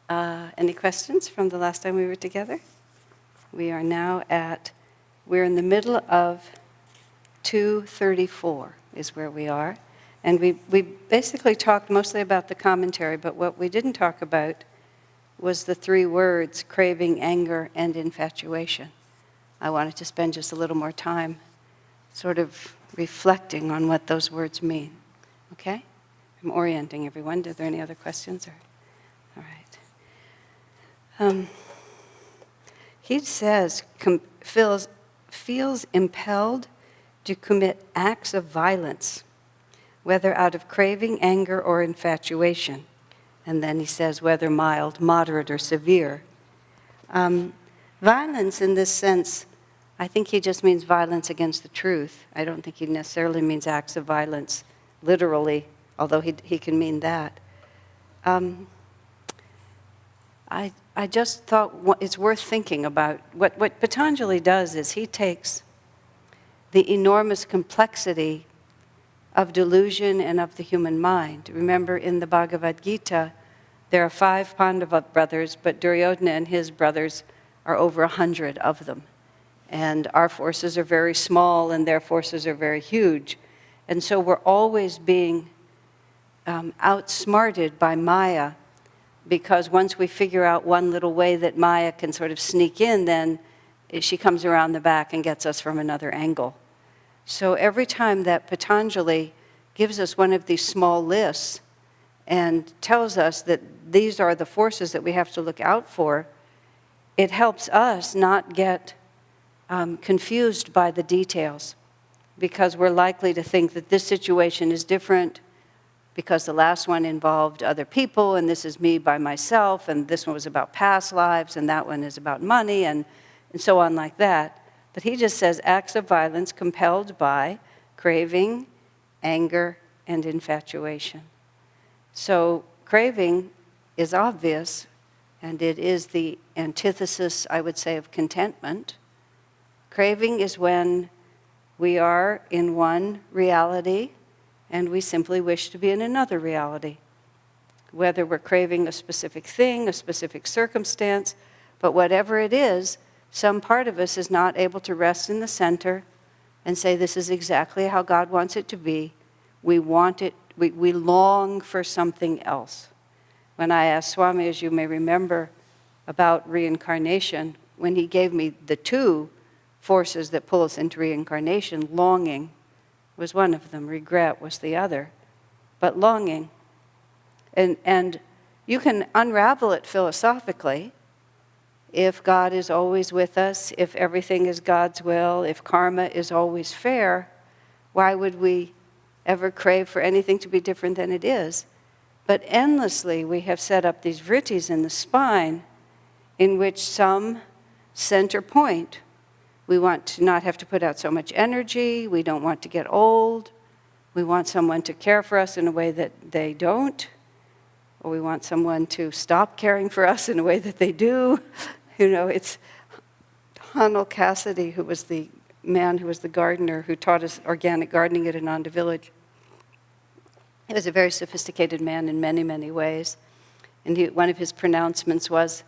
Any questions from the last time we were together? We're in the middle of 234 is where we are. And we basically talked mostly about the commentary, but what we didn't talk about was the three words, craving, anger, and infatuation. I wanted to spend just a little more time sort of reflecting on what those words mean. Okay? I'm orienting everyone. Are there any other questions? All right. He says, feels impelled to commit acts of violence, whether out of craving, anger, or infatuation. And then he says, whether mild, moderate, or severe. Violence in this sense, I think he just means violence against the truth. I don't think he necessarily means acts of violence, literally, although he can mean that. I just thought it's worth thinking about. What Patanjali does is he takes the enormous complexity of delusion and of the human mind. Remember, in the Bhagavad Gita, there are 5 Pandava brothers, but Duryodhana and his brothers are over 100 of them. And our forces are very small, and their forces are very huge. And so we're always being outsmarted by Maya, because once we figure out one little way that Maya can sort of sneak in, then she comes around the back and gets us from another angle. So every time that Patanjali gives us one of these small lists and tells us that these are the forces that we have to look out for, it helps us not get confused by the details, because we're likely to think that this situation is different because the last one involved other people, and this is me by myself, and this one was about past lives, and that one is about money, and so on like that. But he just says acts of violence compelled by craving, anger, and infatuation. So craving is obvious, and it is the antithesis, I would say, of contentment. Craving is when we are in one reality and we simply wish to be in another reality. Whether we're craving a specific thing, a specific circumstance, but whatever it is, some part of us is not able to rest in the center and say, this is exactly how God wants it to be. We want it, we long for something else. When I asked Swami, as you may remember, about reincarnation, when he gave me the 2 forces that pull us into reincarnation, longing was one of them, regret was the other, but longing. And you can unravel it philosophically. If God is always with us, if everything is God's will, if karma is always fair, why would we ever crave for anything to be different than it is? But endlessly we have set up these vrittis in the spine in which some center point, we want to not have to put out so much energy, we don't want to get old, we want someone to care for us in a way that they don't, or we want someone to stop caring for us in a way that they do. You know, it's Hanel Cassidy, who was the man who was the gardener who taught us organic gardening at Ananda Village. He was a very sophisticated man in many, many ways. And one of his pronouncements was,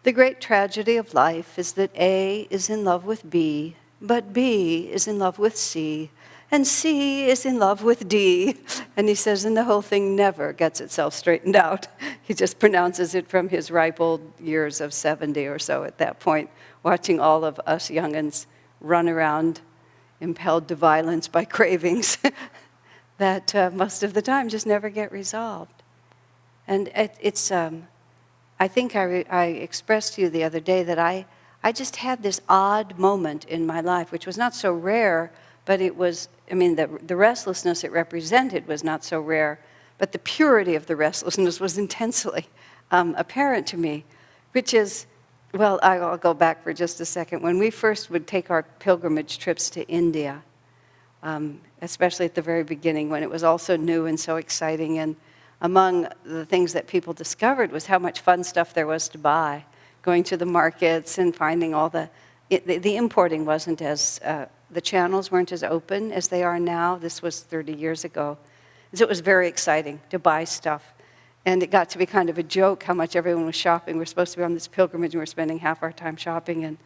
the great tragedy of life is that A is in love with B, but B is in love with C, and C is in love with D. And he says, and the whole thing never gets itself straightened out. He just pronounces it from his ripe old years of 70 or so at that point, watching all of us young'uns run around impelled to violence by cravings that most of the time just never get resolved. And it's I think I expressed to you the other day that I just had this odd moment in my life, which was not so rare, but it was, the restlessness it represented was not so rare, but the purity of the restlessness was intensely apparent to me, which is, well, I'll go back for just a second. When we first would take our pilgrimage trips to India, especially at the very beginning when it was all so new and so exciting, and among the things that people discovered was how much fun stuff there was to buy, going to the markets and finding all the importing wasn't as, the channels weren't as open as they are now. This was 30 years ago. So it was very exciting to buy stuff. And it got to be kind of a joke how much everyone was shopping. We're supposed to be on this pilgrimage, and we're spending half our time shopping. And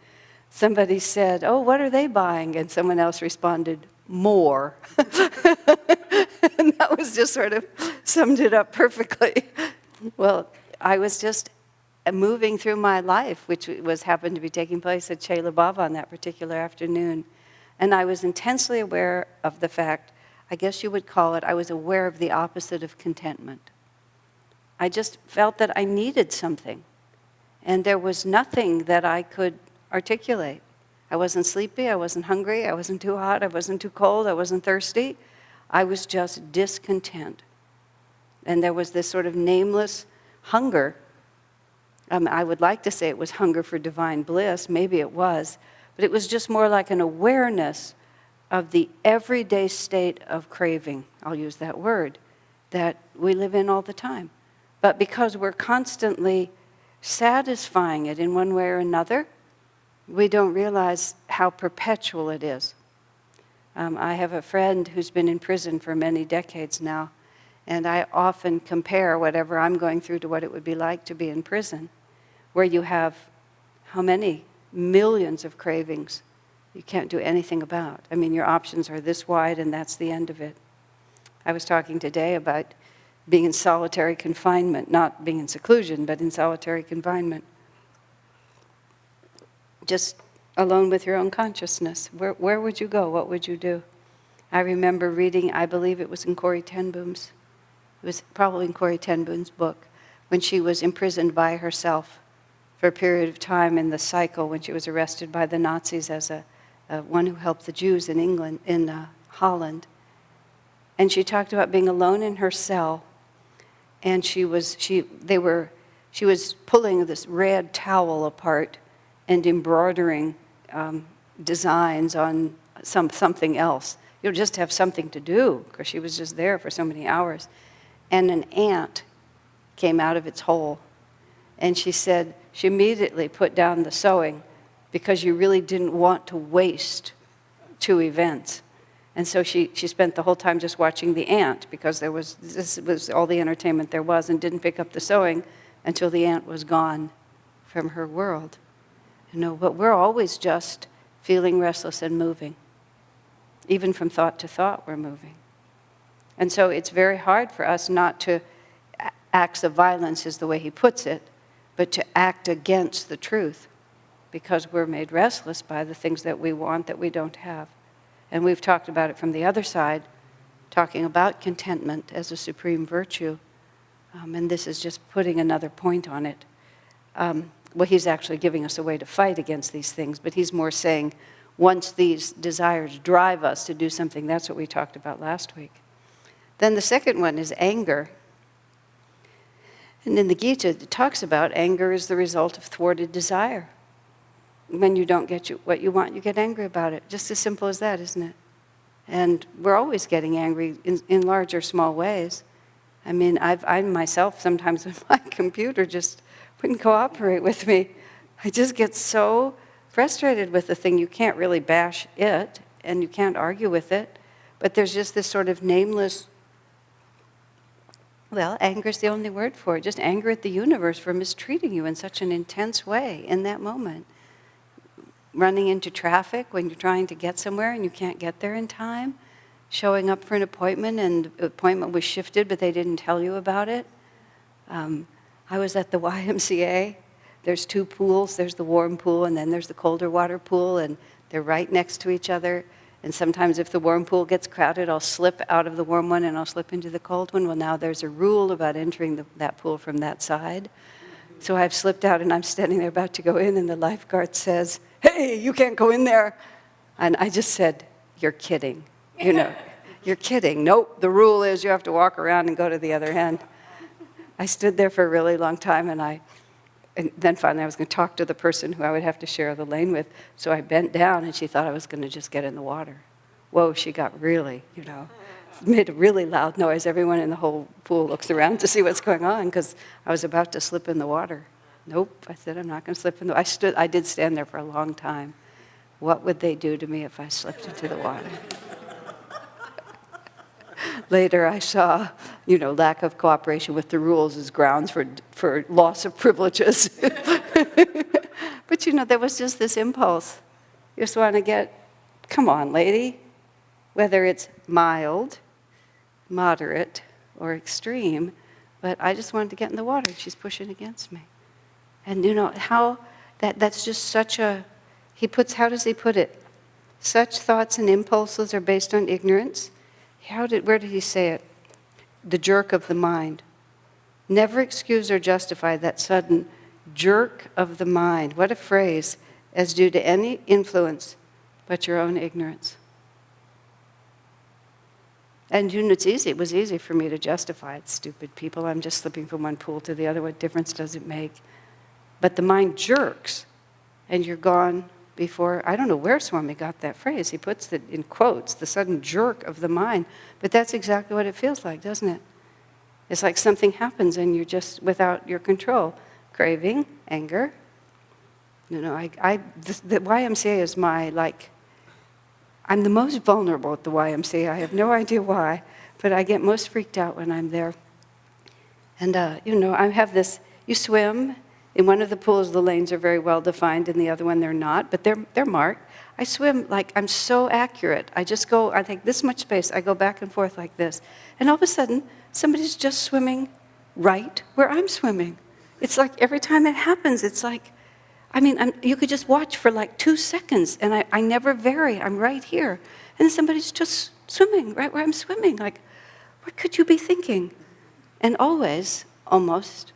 somebody said, "Oh, what are they buying?" And someone else responded, "More." And that was just sort of summed it up perfectly. Well, I was just moving through my life, which happened to be taking place at Chela Bava on that particular afternoon. And I was intensely aware of the fact, I guess you would call it, I was aware of the opposite of contentment. I just felt that I needed something. And there was nothing that I could articulate. I wasn't sleepy, I wasn't hungry, I wasn't too hot, I wasn't too cold, I wasn't thirsty. I was just discontent. And there was this sort of nameless hunger. I would like to say it was hunger for divine bliss, maybe it was, but it was just more like an awareness of the everyday state of craving, I'll use that word, that we live in all the time. But because we're constantly satisfying it in one way or another, we don't realize how perpetual it is. I have a friend who's been in prison for many decades now, and I often compare whatever I'm going through to what it would be like to be in prison, where you have how many millions of cravings you can't do anything about. I mean, your options are this wide, and that's the end of it. I was talking today about being in solitary confinement, not being in seclusion, but in solitary confinement. Just alone with your own consciousness. Where would you go? What would you do? I remember reading, I believe it was in Corrie ten Boom's, it was probably in Corrie ten Boom's book, when she was imprisoned by herself for a period of time in the cycle when she was arrested by the Nazis as one who helped the Jews in England, in Holland. And she talked about being alone in her cell, and she was pulling this red towel apart and embroidering designs on something else. You'll just have something to do, because she was just there for so many hours. And an ant came out of its hole. And she said she immediately put down the sewing because you really didn't want to waste 2 events. And so she spent the whole time just watching the ant, because this was all the entertainment there was, and didn't pick up the sewing until the ant was gone from her world. But we're always just feeling restless and moving. Even from thought to thought, we're moving. And so it's very hard for us not to, acts of violence is the way he puts it, but to act against the truth, because we're made restless by the things that we want that we don't have. And we've talked about it from the other side, talking about contentment as a supreme virtue. And this is just putting another point on it. Well, he's actually giving us a way to fight against these things, but he's more saying, once these desires drive us to do something, that's what we talked about last week. Then the second one is anger. And in the Gita, it talks about anger is the result of thwarted desire. When you don't get what you want, you get angry about it. Just as simple as that, isn't it? And we're always getting angry in large or small ways. I mean, I myself, sometimes when my computer just wouldn't cooperate with me, I just get so frustrated with the thing. You can't really bash it, and you can't argue with it, but there's just this sort of nameless, well, anger is the only word for it, just anger at the universe for mistreating you in such an intense way in that moment. Running into traffic when you're trying to get somewhere and you can't get there in time, showing up for an appointment and the appointment was shifted but they didn't tell you about it. I was at the YMCA. There's 2 pools. There's the warm pool and then there's the colder water pool, and they're right next to each other. And sometimes if the warm pool gets crowded, I'll slip out of the warm one and I'll slip into the cold one. Well, now there's a rule about entering that pool from that side. So I've slipped out and I'm standing there about to go in, and the lifeguard says, "Hey, you can't go in there." And I just said, "You're kidding. You're kidding. Nope, the rule is you have to walk around and go to the other end." I stood there for a really long time, and then finally I was going to talk to the person who I would have to share the lane with. So I bent down, and she thought I was going to just get in the water. Whoa, she got really, made a really loud noise. Everyone in the whole pool looks around to see what's going on, because I was about to slip in the water. Nope, I said, I'm not going to slip in the water. I did stand there for a long time. What would they do to me if I slipped into the water? Later I saw, lack of cooperation with the rules is grounds for loss of privileges. But there was just this impulse. You just want to come on, lady. Whether it's mild, moderate, or extreme, but I just wanted to get in the water. She's pushing against me. And how that's just such a, how does he put it? Such thoughts and impulses are based on ignorance. Where did he say it? The jerk of the mind. Never excuse or justify that sudden jerk of the mind. What a phrase, as due to any influence but your own ignorance. And it's easy. It was easy for me to justify it. Stupid people, I'm just slipping from one pool to the other. What difference does it make? But the mind jerks, and you're gone before. I don't know where Swami got that phrase. He puts it in quotes, the sudden jerk of the mind. But that's exactly what it feels like, doesn't it? It's like something happens and you're just without your control. Craving, anger. The YMCA is I'm the most vulnerable at the YMCA. I have no idea why, but I get most freaked out when I'm there. And, I have this, you swim. In one of the pools, the lanes are very well defined. In the other one, they're not, but they're marked. I swim I'm so accurate. I take this much space. I go back and forth like this. And all of a sudden, somebody's just swimming right where I'm swimming. It's like every time it happens, it's like, you could just watch for 2 seconds, and I never vary. I'm right here. And then somebody's just swimming right where I'm swimming. What could you be thinking? And always, almost,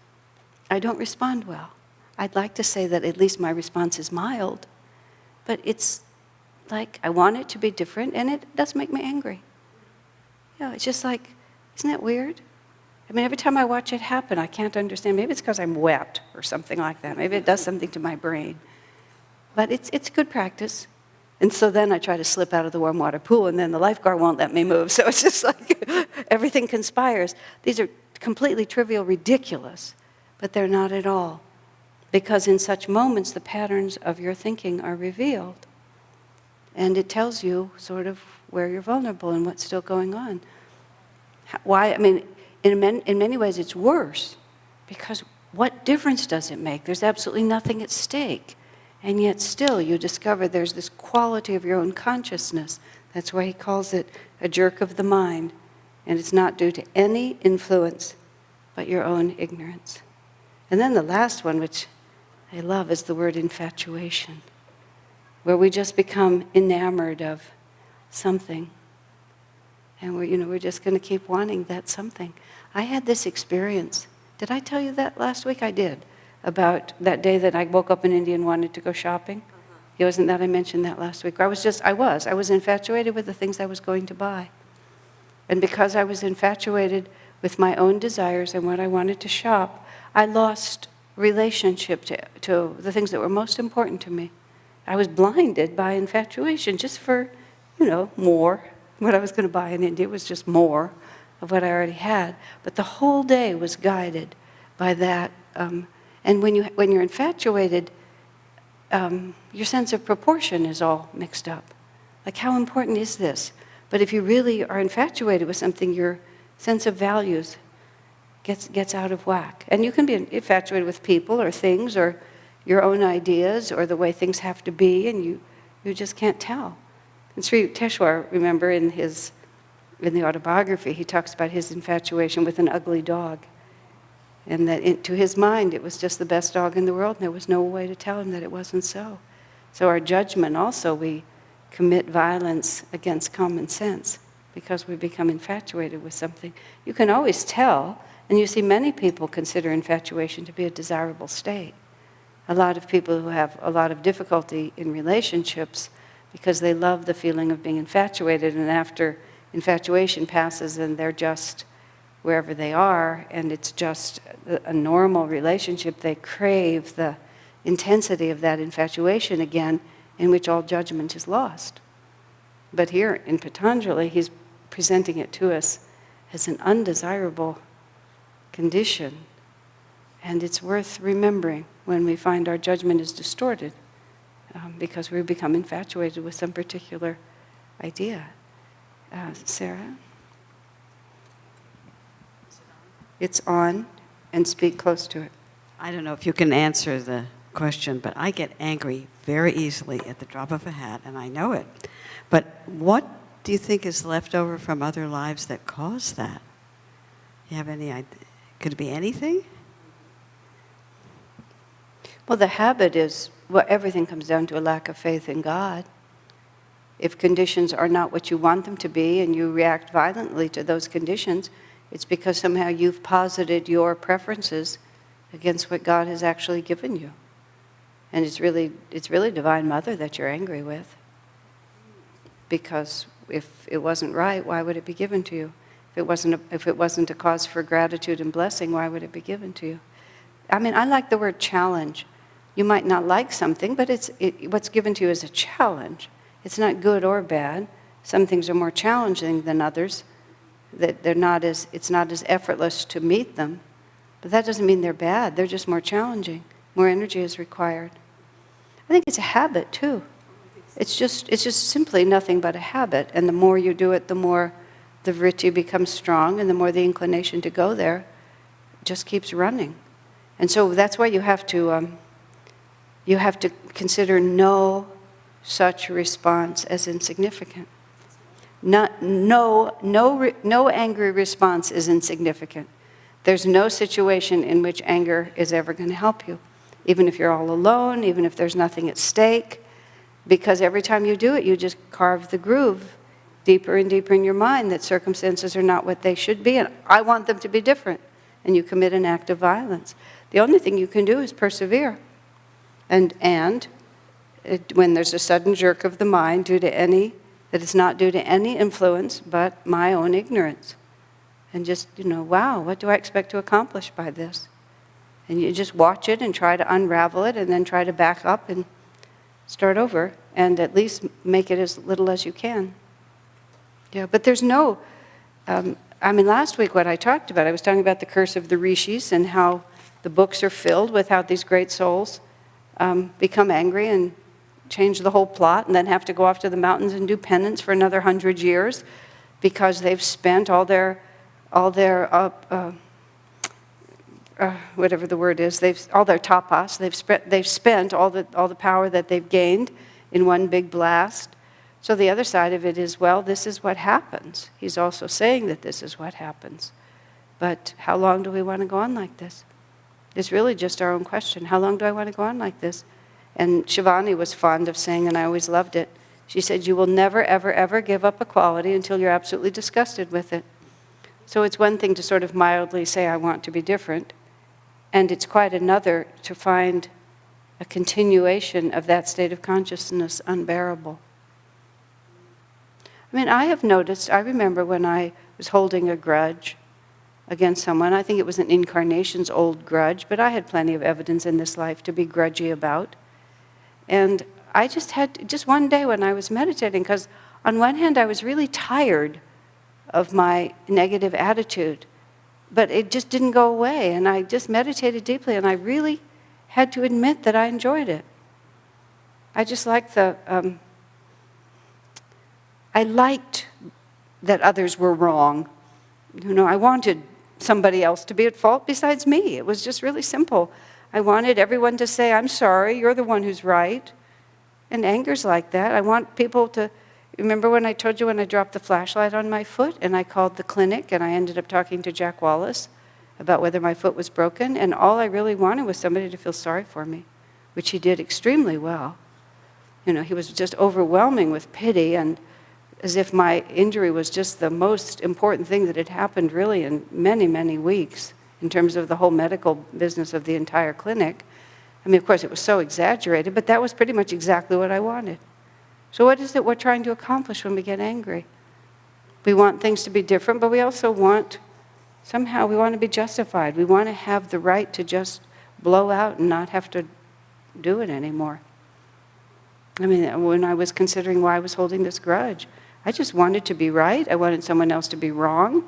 I don't respond well. I'd like to say that at least my response is mild, but it's I want it to be different, and it does make me angry. It's just isn't that weird? Every time I watch it happen, I can't understand. Maybe it's because I'm wet or something like that. Maybe it does something to my brain. But it's good practice. And so then I try to slip out of the warm water pool, and then the lifeguard won't let me move. So it's just everything conspires. These are completely trivial, ridiculous, but they're not at all. Because in such moments, the patterns of your thinking are revealed. And it tells you sort of where you're vulnerable and what's still going on. Why? In many ways, it's worse, because what difference does it make? There's absolutely nothing at stake. And yet still, you discover there's this quality of your own consciousness. That's why he calls it a jerk of the mind. And it's not due to any influence but your own ignorance. And then the last one, which I love, is the word infatuation, where we just become enamored of something. And we're just going to keep wanting that something. I had this experience. Did I tell you that last week? I did. About that day that I woke up in India and wanted to go shopping. It wasn't that I mentioned that last week. I was infatuated with the things I was going to buy. And because I was infatuated with my own desires and what I wanted to shop, I lost relationship to the things that were most important to me. I was blinded by infatuation just for, more. What I was going to buy in India was just more of what I already had. But the whole day was guided by that. And when you're infatuated, your sense of proportion is all mixed up. How important is this? But if you really are infatuated with something, your sense of values gets out of whack. And you can be infatuated with people or things or your own ideas or the way things have to be, and you just can't tell. And Sri Teshwar, remember, in the autobiography, he talks about his infatuation with an ugly dog. And that to his mind, it was just the best dog in the world, and there was no way to tell him that it wasn't so. So our judgment also, we commit violence against common sense because we become infatuated with something. You can always tell, and you see many people consider infatuation to be a desirable state. A lot of people who have a lot of difficulty in relationships because they love the feeling of being infatuated, and after infatuation passes and they're just wherever they are, and it's just a normal relationship, they crave the intensity of that infatuation again, in which all judgment is lost. But here in Patanjali, he's presenting it to us as an undesirable condition. And it's worth remembering when we find our judgment is distorted, because we become infatuated with some particular idea. Sarah? it's on, and speak close to it. I don't know if you can answer the question, but I get angry very easily at the drop of a hat, and I know it. But what do you think is left over from other lives that caused that? You have any idea? Could it be anything? Well, the habit is, well, everything comes down to a lack of faith in God. If conditions are not what you want them to be and you react violently to those conditions, it's because somehow you've posited your preferences against what God has actually given you. And it's really Divine Mother that you're angry with. Because if it wasn't right, why would it be given to you? If it wasn't a cause for gratitude and blessing, why would it be given to you? I mean, I like the word challenge. You might not like something, but what's given to you is a challenge. It's not good or bad. Some things are more challenging than others. That it's not as effortless to meet them. But that doesn't mean they're bad. They're just more challenging. More energy is required. I think it's a habit too. It's just simply nothing but a habit. And the more you do it, the more the vritti becomes strong, and the more the inclination to go there just keeps running. And so that's why you have to consider no such response as insignificant. No angry response is insignificant. There's no situation in which anger is ever going to help you, even if you're all alone, even if there's nothing at stake, because every time you do it, you just carve the groove deeper and deeper in your mind that circumstances are not what they should be, and I want them to be different, and you commit an act of violence. The only thing you can do is persevere. And when there's a sudden jerk of the mind that is not due to any influence but my own ignorance, and just, wow, what do I expect to accomplish by this? And you just watch it and try to unravel it, and then try to back up and start over, and at least make it as little as you can. Yeah, but there's no, last week what I talked about, I was talking about the curse of the rishis and how the books are filled with how these great souls become angry and change the whole plot, and then have to go off to the mountains and do penance for another 100 years because they've spent all their whatever the word is, all their tapas, they've spent all the power that they've gained in one big blast. So the other side of it is, well, this is what happens. He's also saying that this is what happens. But how long do we want to go on like this? It's really just our own question. How long do I want to go on like this? And Shivani was fond of saying, and I always loved it, she said, you will never, ever, ever give up a quality until you're absolutely disgusted with it. So it's one thing to sort of mildly say, I want to be different. And it's quite another to find a continuation of that state of consciousness unbearable. I have noticed, I remember when I was holding a grudge against someone, I think it was an incarnation's old grudge, but I had plenty of evidence in this life to be grudgy about. And I just one day when I was meditating, because on one hand I was really tired of my negative attitude, but it just didn't go away, and I just meditated deeply, and I really had to admit that I enjoyed it. I just liked I liked that others were wrong. I wanted somebody else to be at fault besides me. It was just really simple. I wanted everyone to say, I'm sorry, you're the one who's right. And anger's like that. I want people to, remember when I told you when I dropped the flashlight on my foot and I called the clinic and I ended up talking to Jack Wallace about whether my foot was broken, and all I really wanted was somebody to feel sorry for me, which he did extremely well. He was just overwhelming with pity, and as if my injury was just the most important thing that had happened really in many, many weeks in terms of the whole medical business of the entire clinic. Of course, it was so exaggerated, but that was pretty much exactly what I wanted. So what is it we're trying to accomplish when we get angry? We want things to be different, but we also want to be justified. We want to have the right to just blow out and not have to do it anymore. When I was considering why I was holding this grudge, I just wanted to be right. I wanted someone else to be wrong.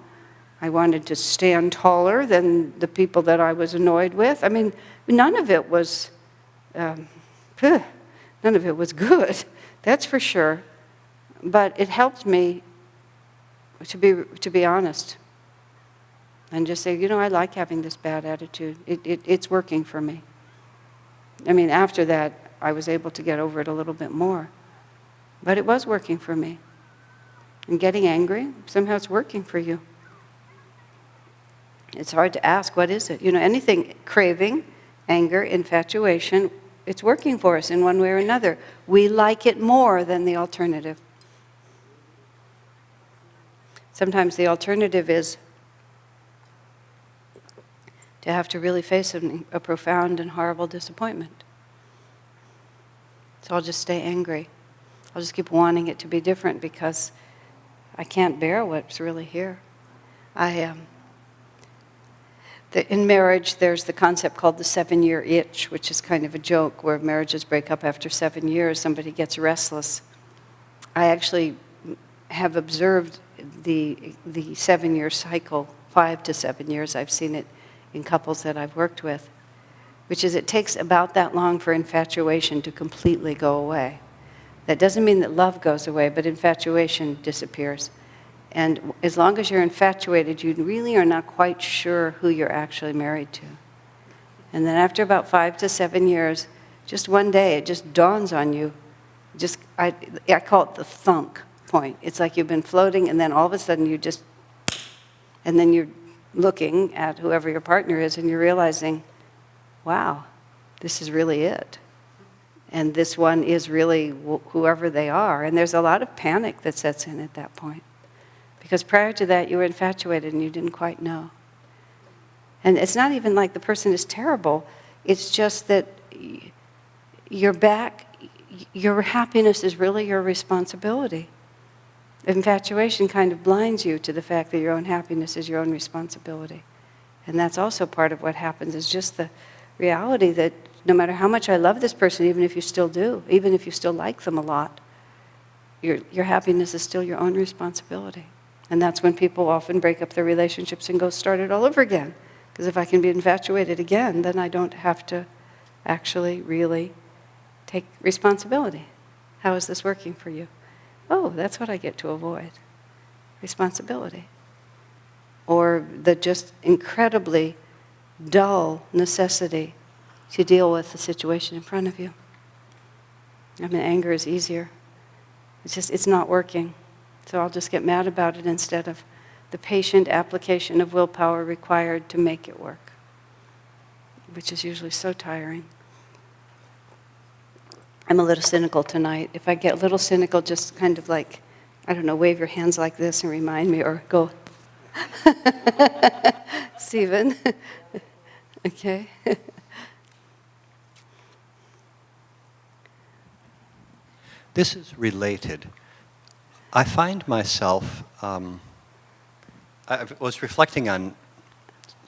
I wanted to stand taller than the people that I was annoyed with. None of it was good, that's for sure. But it helped me to be honest. And just say, I like having this bad attitude. It's working for me. I mean, after that, I was able to get over it a little bit more. But it was working for me. And getting angry, somehow it's working for you. It's hard to ask, what is it? Anything, craving, anger, infatuation, it's working for us in one way or another. We like it more than the alternative. Sometimes the alternative is to have to really face a profound and horrible disappointment. So I'll just stay angry. I'll just keep wanting it to be different because I can't bear what's really here. In marriage, there's the concept called the 7-year itch, which is kind of a joke where marriages break up after 7 years, somebody gets restless. I actually have observed the 7-year cycle, 5 to 7 years. I've seen it in couples that I've worked with, which is it takes about that long for infatuation to completely go away. That doesn't mean that love goes away, but infatuation disappears. And as long as you're infatuated, you really are not quite sure who you're actually married to. And then after about 5 to 7 years, just one day, it just dawns on you. I call it the thunk point. It's like you've been floating, and then all of a sudden and then you're looking at whoever your partner is, and you're realizing, wow, this is really it. And this one is really whoever they are. And there's a lot of panic that sets in at that point. Because prior to that, you were infatuated and you didn't quite know. And it's not even like the person is terrible. It's just that your happiness is really your responsibility. Infatuation kind of blinds you to the fact that your own happiness is your own responsibility. And that's also part of what happens, is just the reality that no matter how much I love this person, even if you still do, even if you still like them a lot, your happiness is still your own responsibility. And that's when people often break up their relationships and go start it all over again. Because if I can be infatuated again, then I don't have to actually really take responsibility. How is this working for you? Oh, that's what I get to avoid. Responsibility. Or the just incredibly dull necessity to deal with the situation in front of you. I mean, anger is easier. It's not working. So I'll just get mad about it instead of the patient application of willpower required to make it work, which is usually so tiring. I'm a little cynical tonight. If I get a little cynical, just kind of like, I don't know, wave your hands like this and remind me, or go, Stephen. Okay. This is related. I find myself, I was reflecting on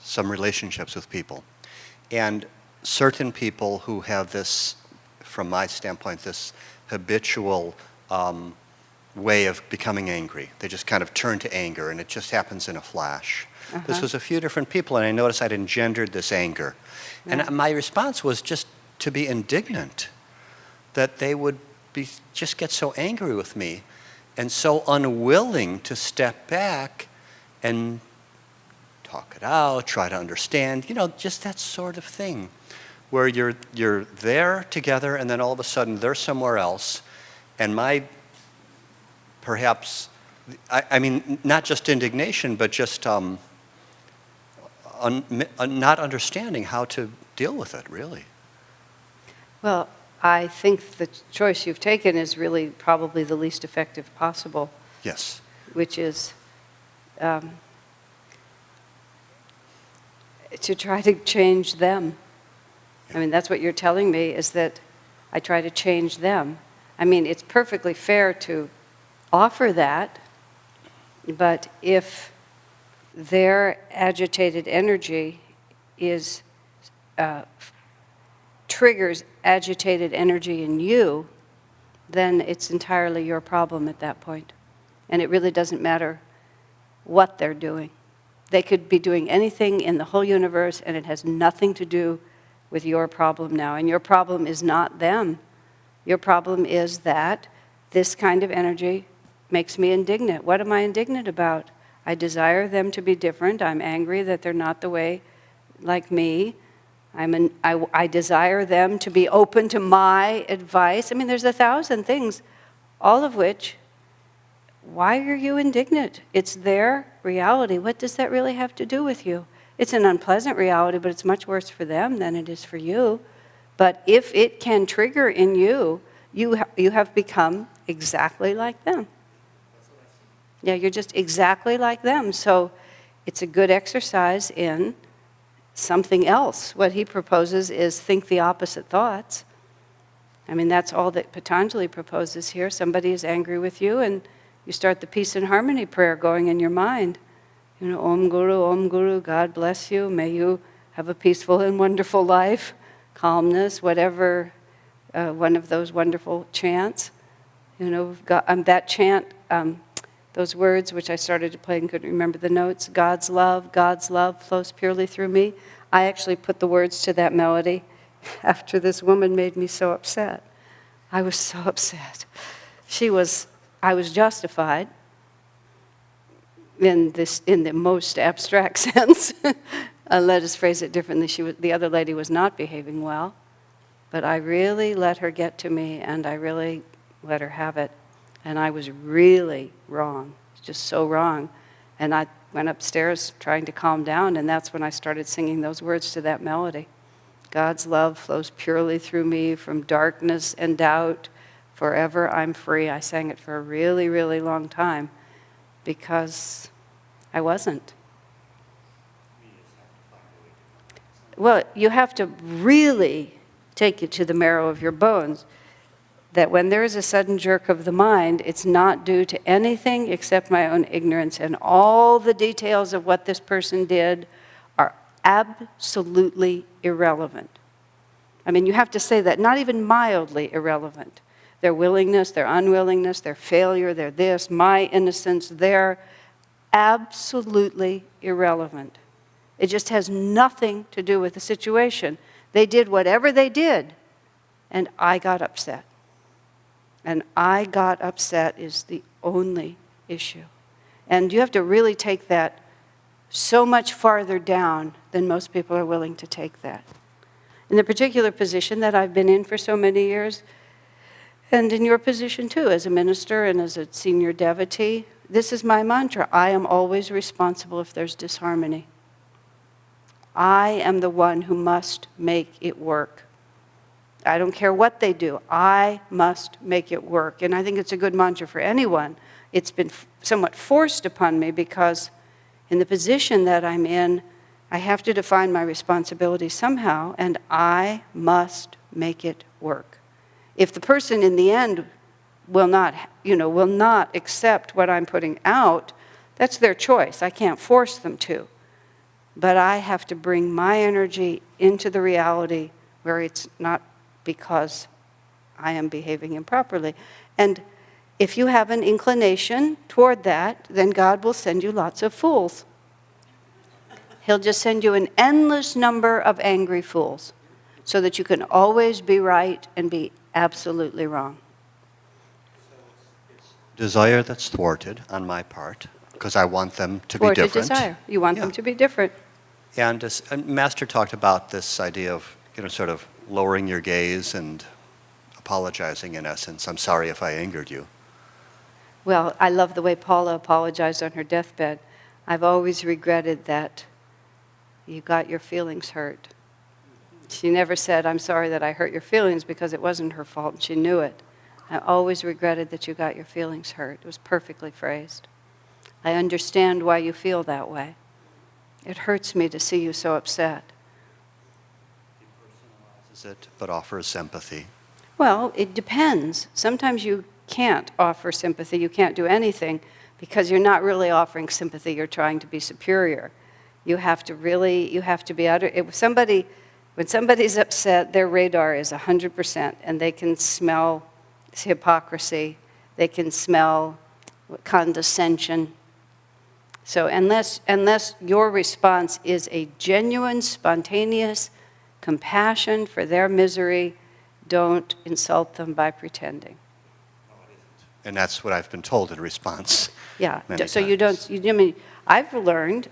some relationships with people, and certain people who have this, from my standpoint, this habitual way of becoming angry. They just kind of turn to anger, and it just happens in a flash. Uh-huh. This was a few different people, and I noticed I'd engendered this anger. Yeah. And my response was just to be indignant that they would just get so angry with me and so unwilling to step back and talk it out, try to understand, just that sort of thing, where you're there together and then all of a sudden they're somewhere else, and perhaps, I mean, not just indignation, but just not understanding how to deal with it, really. Well, I think the choice you've taken is really probably the least effective possible. Yes. Which is to try to change them. I mean, that's what you're telling me, is that I try to change them. I mean, it's perfectly fair to offer that, but if their agitated energy triggers agitated energy in you, then it's entirely your problem at that point. And it really doesn't matter what they're doing. They could be doing anything in the whole universe, and it has nothing to do with your problem now. And your problem is not them. Your problem is that this kind of energy makes me indignant. What am I indignant about? I desire them to be different. I'm angry that they're not the way like me. I desire them to be open to my advice. I mean, there's 1,000 things, all of which, why are you indignant? It's their reality. What does that really have to do with you? It's an unpleasant reality, but it's much worse for them than it is for you. But if it can trigger in you, you have become exactly like them. Yeah, you're just exactly like them. So it's a good exercise in something else. What he proposes is think the opposite thoughts. I mean, that's all that Patanjali proposes here. Somebody is angry with you, and you start the peace and harmony prayer going in your mind. You know, Om Guru, God bless you. May you have a peaceful and wonderful life, calmness, whatever, one of those wonderful chants. You know, that chant, those words which I started to play and couldn't remember the notes, God's love flows purely through me. I actually put the words to that melody after this woman made me so upset. I was so upset. I was justified in the most abstract sense. Let us phrase it differently. The other lady was not behaving well, but I really let her get to me, and I really let her have it. And I was really wrong, just so wrong. And I went upstairs trying to calm down, and that's when I started singing those words to that melody. God's love flows purely through me from darkness and doubt. Forever I'm free. I sang it for a really, really long time because I wasn't. Well, you have to really take it to the marrow of your bones that when there is a sudden jerk of the mind, it's not due to anything except my own ignorance, and all the details of what this person did are absolutely irrelevant. I mean, you have to say that, not even mildly irrelevant. Their willingness, their unwillingness, their failure, their this, my innocence, they're absolutely irrelevant. It just has nothing to do with the situation. They did whatever they did, and I got upset. And I got upset is the only issue. And you have to really take that so much farther down than most people are willing to take that. In the particular position that I've been in for so many years, and in your position too, as a minister and as a senior devotee, this is my mantra. I am always responsible if there's disharmony. I am the one who must make it work. I don't care what they do. I must make it work. And I think it's a good mantra for anyone. It's been somewhat forced upon me because in the position that I'm in, I have to define my responsibility somehow, and I must make it work. If the person in the end will not accept what I'm putting out, that's their choice. I can't force them to. But I have to bring my energy into the reality where it's not because I am behaving improperly. And if you have an inclination toward that, then God will send you lots of fools. He'll just send you an endless number of angry fools so that you can always be right and be absolutely wrong. Desire that's thwarted on my part, because I want them to be Thwarted different. desire. You want them to be different. And Master talked about this idea of, sort of lowering your gaze and apologizing in essence. I'm sorry if I angered you. Well, I love the way Paula apologized on her deathbed. I've always regretted that you got your feelings hurt. She never said, I'm sorry that I hurt your feelings, because it wasn't her fault and she knew it. I always regretted that you got your feelings hurt. It was perfectly phrased. I understand why you feel that way. It hurts me to see you so upset. Depersonalizes it, but offers sympathy. Well, it depends. Sometimes you can't offer sympathy. You can't do anything because you're not really offering sympathy. You're trying to be superior. You have to be utter. When somebody's upset, their radar is 100%, and they can smell hypocrisy. They can smell condescension. So unless your response is a genuine, spontaneous compassion for their misery, don't insult them by pretending. No, it isn't. And that's what I've been told in response. Yeah, Many so you times. don't, I mean, I've learned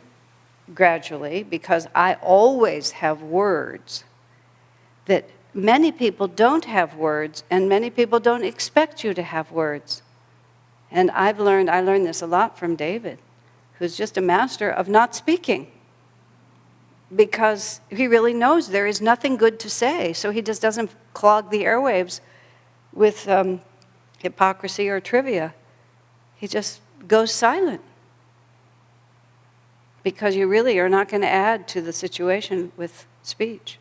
gradually, because I always have words, that many people don't have words, and many people don't expect you to have words. And I learned this a lot from David, who's just a master of not speaking, because he really knows there is nothing good to say, so he just doesn't clog the airwaves with hypocrisy or trivia. He just goes silent, because you really are not going to add to the situation with speech.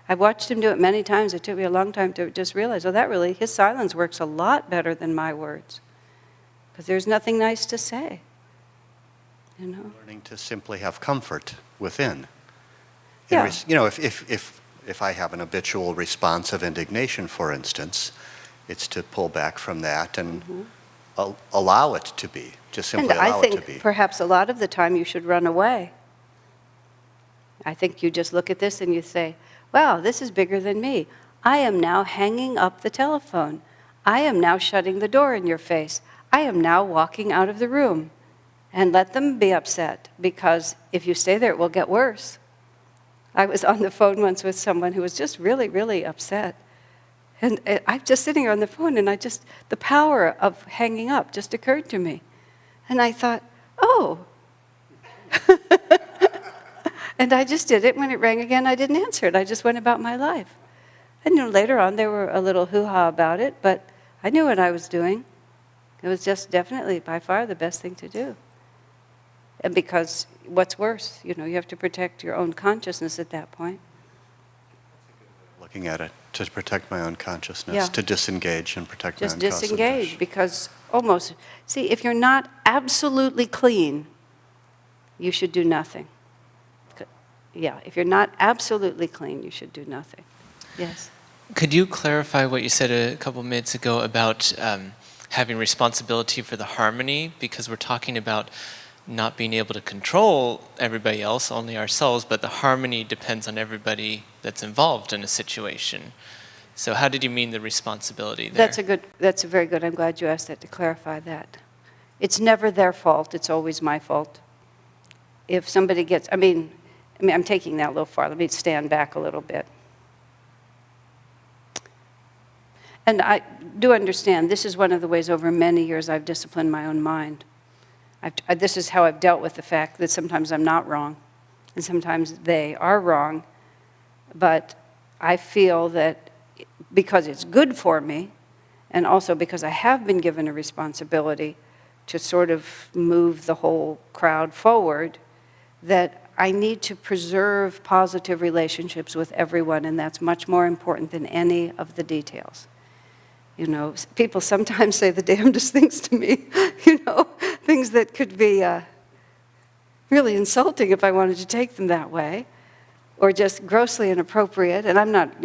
I've watched him do it many times. It took me a long time to just realize, oh, his silence works a lot better than my words, because there's nothing nice to say, you know. Learning to simply have comfort within. Yeah. You know, if I have an habitual response of indignation, for instance, it's to pull back from that and allow it to be. Just simply And I allow it to be. think perhaps a lot of the time you should run away. I think you just look at this and you say, wow, this is bigger than me. I am now hanging up the telephone. I am now shutting the door in your face. I am now walking out of the room. And let them be upset, because if you stay there, it will get worse. I was on the phone once with someone who was just really, really upset. And I'm just sitting on the phone, and the power of hanging up just occurred to me. And I thought, oh. And I just did it. When it rang again, I didn't answer it. I just went about my life. And later on, there were a little hoo-ha about it, but I knew what I was doing. It was just definitely by far the best thing to do. And because what's worse, you have to protect your own consciousness at that point. Looking at it, to protect my own consciousness, Yeah. to disengage and protect my own Just disengage, concentration. because if you're not absolutely clean, you should do nothing. Yeah, if you're not absolutely clean, you should do nothing. Yes. Could you clarify what you said a couple minutes ago about having responsibility for the harmony? Because we're talking about not being able to control everybody else, only ourselves, but the harmony depends on everybody that's involved in a situation. So how did you mean the responsibility there? That's a very good, I'm glad you asked that, to clarify that. It's never their fault, it's always my fault. If somebody gets, I'm taking that a little far. Let me stand back a little bit. And I do understand, this is one of the ways over many years I've disciplined my own mind. This is how I've dealt with the fact that sometimes I'm not wrong, and sometimes they are wrong. But I feel that because it's good for me, and also because I have been given a responsibility to sort of move the whole crowd forward, that I need to preserve positive relationships with everyone, and that's much more important than any of the details. People sometimes say the damnedest things to me, things that could be really insulting if I wanted to take them that way, or just grossly inappropriate. And I'm not,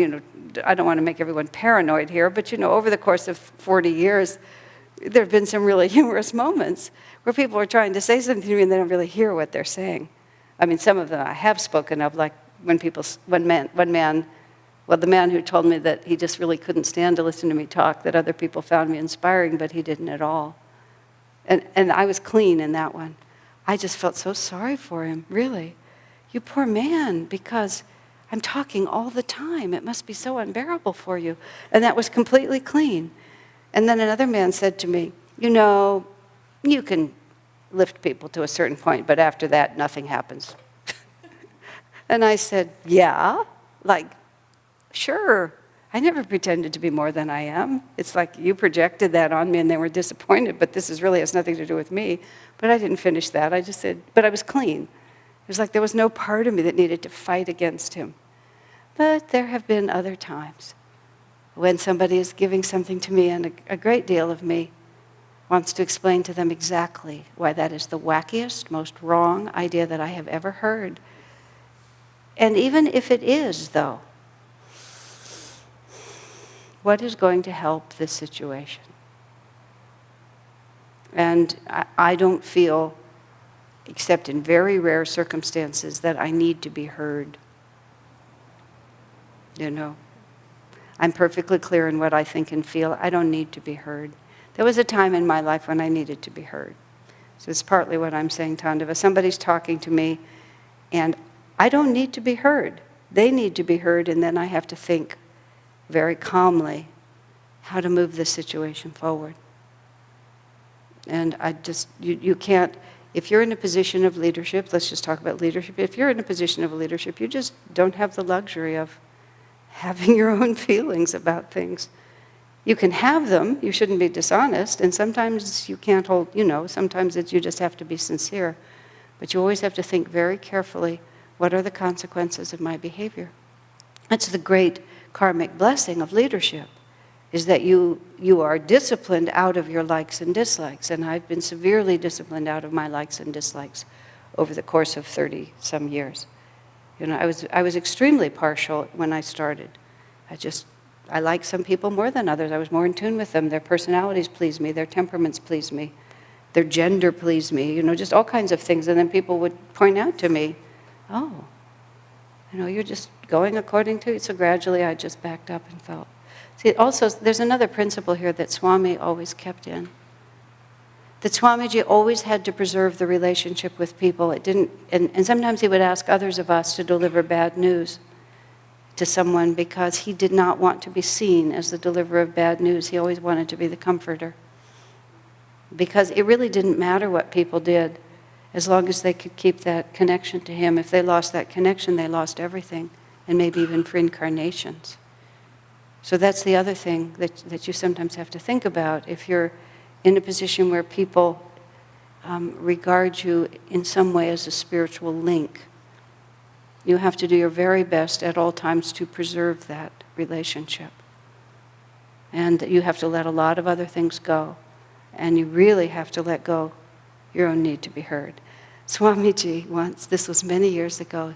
I don't want to make everyone paranoid here, but over the course of 40 years, there have been some really humorous moments where people are trying to say something to me and they don't really hear what they're saying. Some of them I have spoken of, like the man who told me that he just really couldn't stand to listen to me talk, that other people found me inspiring, but he didn't at all. And I was clean in that one. I just felt so sorry for him, really. You poor man, because I'm talking all the time. It must be so unbearable for you. And that was completely clean. And then another man said to me, you can lift people to a certain point, but after that, nothing happens. And I said, yeah, sure. I never pretended to be more than I am. It's like you projected that on me and they were disappointed, but this really has nothing to do with me. But I didn't finish that. I just said, but I was clean. It was like there was no part of me that needed to fight against him. But there have been other times when somebody is giving something to me, and a great deal of me wants to explain to them exactly why that is the wackiest, most wrong idea that I have ever heard. And even if it is, though, what is going to help this situation? And I don't feel, except in very rare circumstances, that I need to be heard. I'm perfectly clear in what I think and feel. I don't need to be heard. There was a time in my life when I needed to be heard. So it's partly what I'm saying, Tandava. Somebody's talking to me, and I don't need to be heard. They need to be heard, and then I have to think very calmly how to move this situation forward. And I just, you can't, if you're in a position of leadership, let's just talk about leadership. If you're in a position of leadership, you just don't have the luxury of having your own feelings about things. You can have them, you shouldn't be dishonest, and sometimes you can't hold, sometimes you just have to be sincere. But you always have to think very carefully, what are the consequences of my behavior? That's the great karmic blessing of leadership, is that you are disciplined out of your likes and dislikes. And I've been severely disciplined out of my likes and dislikes over the course of 30-some years. I was extremely partial when I started. I like some people more than others. I was more in tune with them. Their personalities pleased me. Their temperaments pleased me. Their gender pleased me. Just all kinds of things. And then people would point out to me, oh, you're just going according to it. So gradually I just backed up and felt. See, also, there's another principle here that Swami always kept in. That Swamiji always had to preserve the relationship with people. It didn't, and sometimes he would ask others of us to deliver bad news to someone because he did not want to be seen as the deliverer of bad news. He always wanted to be the comforter. Because it really didn't matter what people did as long as they could keep that connection to him. If they lost that connection, they lost everything, and maybe even for incarnations. So that's the other thing that you sometimes have to think about. If you're in a position where people regard you in some way as a spiritual link, you have to do your very best at all times to preserve that relationship. And you have to let a lot of other things go. And you really have to let go your own need to be heard. Swamiji once, this was many years ago,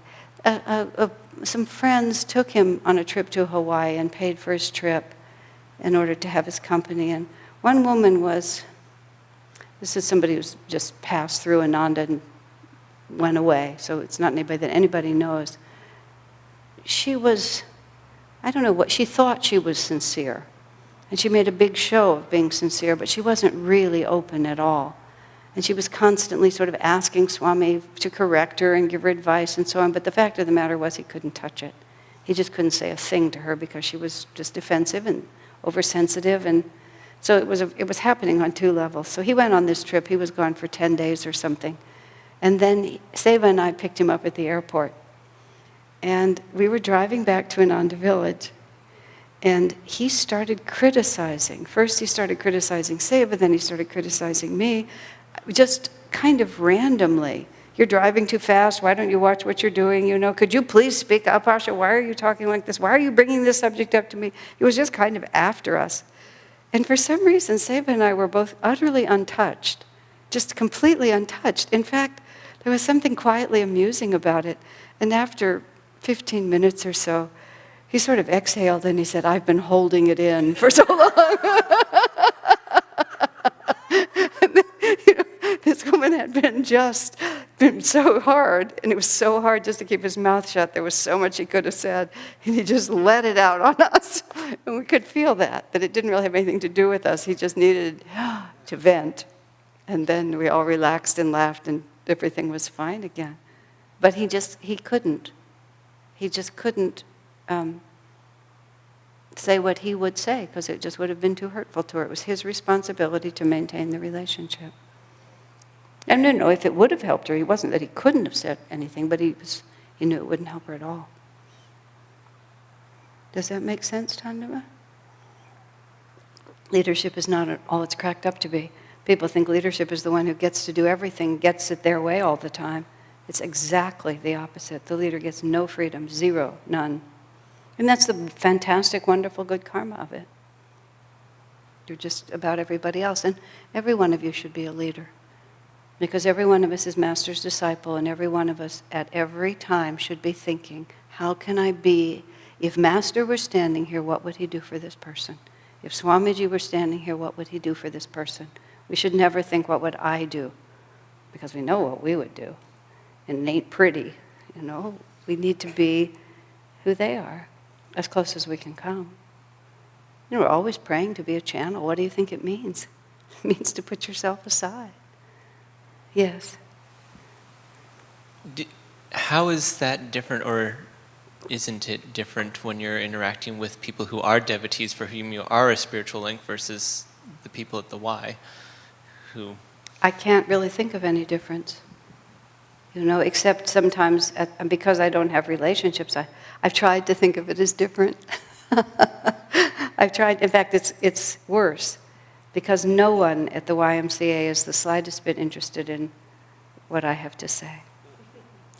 some friends took him on a trip to Hawaii and paid for his trip in order to have his company. And one woman this is somebody who's just passed through Ananda and went away, so it's not anybody that anybody knows. She was, I don't know what, she thought she was sincere. And she made a big show of being sincere, but she wasn't really open at all. And she was constantly sort of asking Swami to correct her and give her advice and so on, but the fact of the matter was he couldn't touch it. He just couldn't say a thing to her because she was just defensive and oversensitive, and so it was happening on two levels. So he went on this trip. He was gone for 10 days or something. And then Seva and I picked him up at the airport. And we were driving back to Ananda Village. And he started criticizing. First he started criticizing Seva, then he started criticizing me, just kind of randomly. You're driving too fast, why don't you watch what you're doing? Could you please speak up, Asha? Why are you talking like this? Why are you bringing this subject up to me? He was just kind of after us. And for some reason, Seva and I were both utterly untouched, just completely untouched. In fact, there was something quietly amusing about it. And after 15 minutes or so, he sort of exhaled and he said, I've been holding it in for so long. This woman had been so hard, and it was so hard just to keep his mouth shut. There was so much he could have said, and he just let it out on us. And we could feel that it didn't really have anything to do with us. He just needed to vent. And then we all relaxed and laughed, and everything was fine again. But he couldn't. He just couldn't say what he would say, because it just would have been too hurtful to her. It was his responsibility to maintain the relationship. I don't know if it would have helped her. It wasn't that he couldn't have said anything, but he knew it wouldn't help her at all. Does that make sense, Tandava? Leadership is not all it's cracked up to be. People think leadership is the one who gets to do everything, gets it their way all the time. It's exactly the opposite. The leader gets no freedom, zero, none. And that's the fantastic, wonderful, good karma of it. You're just about everybody else. And every one of you should be a leader. Because every one of us is Master's disciple, and every one of us at every time should be thinking, how can I be, if Master were standing here, what would he do for this person? If Swamiji were standing here, what would he do for this person? We should never think, what would I do? Because we know what we would do. And it ain't pretty, We need to be who they are, as close as we can come. We're always praying to be a channel. What do you think it means? It means to put yourself aside. Yes. How is that different, or isn't it different when you're interacting with people who are devotees for whom you are a spiritual link versus the people at the Y who... I can't really think of any difference. Except sometimes, because I don't have relationships, I've tried to think of it as different. I've tried, in fact, it's worse, because no one at the YMCA is the slightest bit interested in what I have to say.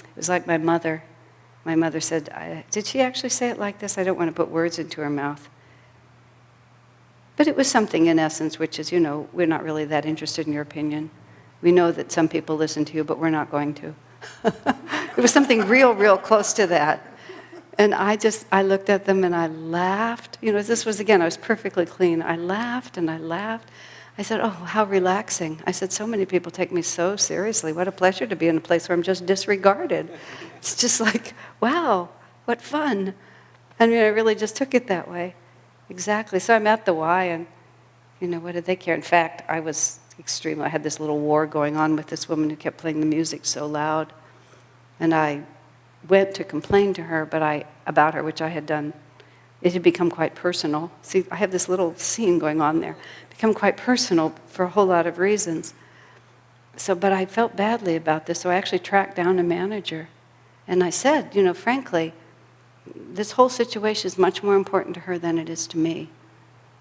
It was like my mother. My mother said, did she actually say it like this? I don't want to put words into her mouth. But it was something in essence, which is, we're not really that interested in your opinion. We know that some people listen to you, but we're not going to. It was something real close to that. And I looked at them and I laughed. This was, again, I was perfectly clean. I laughed and I laughed. I said, oh, how relaxing. I said, so many people take me so seriously. What a pleasure to be in a place where I'm just disregarded. It's just like, wow, what fun. I really just took it that way. Exactly. So I'm at the Y, and, what did they care? In fact, I was I had this little war going on with this woman who kept playing the music so loud. And I went to complain to her about her, which I had done. It had become quite personal. See, I have this little scene going on there. Become quite personal for a whole lot of reasons. But I felt badly about this, so I actually tracked down a manager. And I said, frankly, this whole situation is much more important to her than it is to me.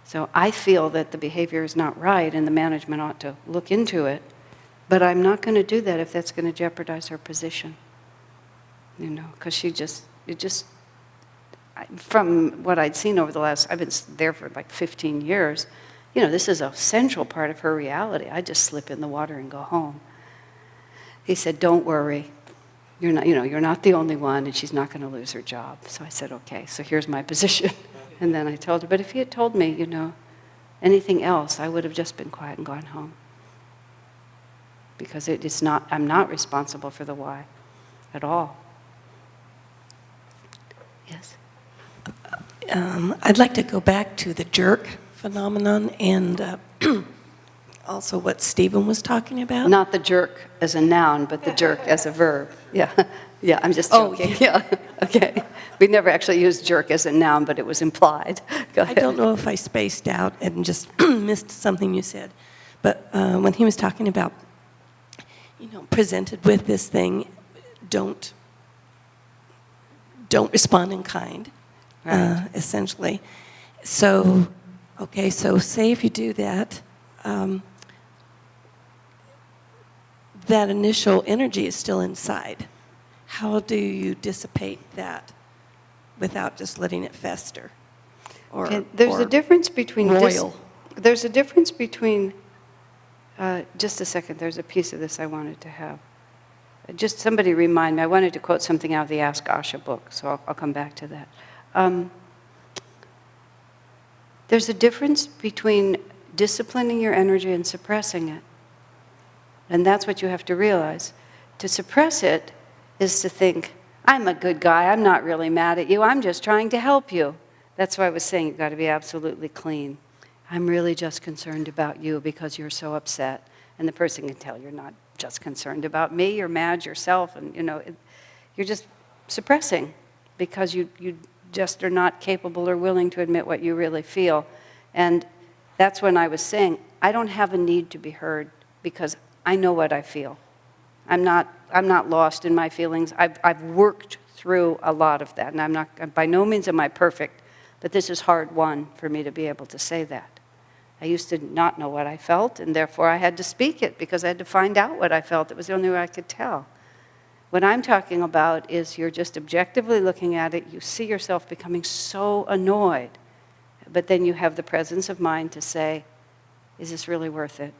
So I feel that the behavior is not right and the management ought to look into it. But I'm not going to do that if that's going to jeopardize her position. Because from what I'd seen over the I've been there for like 15 years, this is a central part of her reality. I just slip in the water and go home. He said, don't worry. You're not the only one, and she's not going to lose her job. So I said, okay, so here's my position. And then I told her, but if he had told me, anything else, I would have just been quiet and gone home. Because I'm not responsible for the why at all. Yes? I'd like to go back to the jerk phenomenon and also what Stephen was talking about. Not the jerk as a noun, but the jerk as a verb. Yeah, I'm just joking. Yeah, okay. We never actually used jerk as a noun, but it was implied. Go ahead. I don't know if I spaced out and just missed something you said, but when he was talking about, presented with this thing, don't respond in kind, right. Essentially. So, okay, so say if you do that, that initial energy is still inside. How do you dissipate that without just letting it fester? There's a difference between royal. There's a difference between. Just a second. There's a piece of this I wanted to have. Just somebody remind me. I wanted to quote something out of the Ask Asha book, so I'll come back to that. There's a difference between disciplining your energy and suppressing it. And that's what you have to realize. To suppress it is to think, I'm a good guy, I'm not really mad at you, I'm just trying to help you. That's why I was saying you've got to be absolutely clean. I'm really just concerned about you because you're so upset. And the person can tell you're not just concerned about me, you're mad yourself, and you're just suppressing because you just are not capable or willing to admit what you really feel. And that's when I was saying, I don't have a need to be heard because I know what I feel. I'm not lost in my feelings. I've worked through a lot of that, and by no means am I perfect, but this is hard won for me to be able to say that. I used to not know what I felt, and therefore I had to speak it because I had to find out what I felt. It was the only way I could tell. What I'm talking about is you're just objectively looking at it, you see yourself becoming so annoyed, but then you have the presence of mind to say, is this really worth it?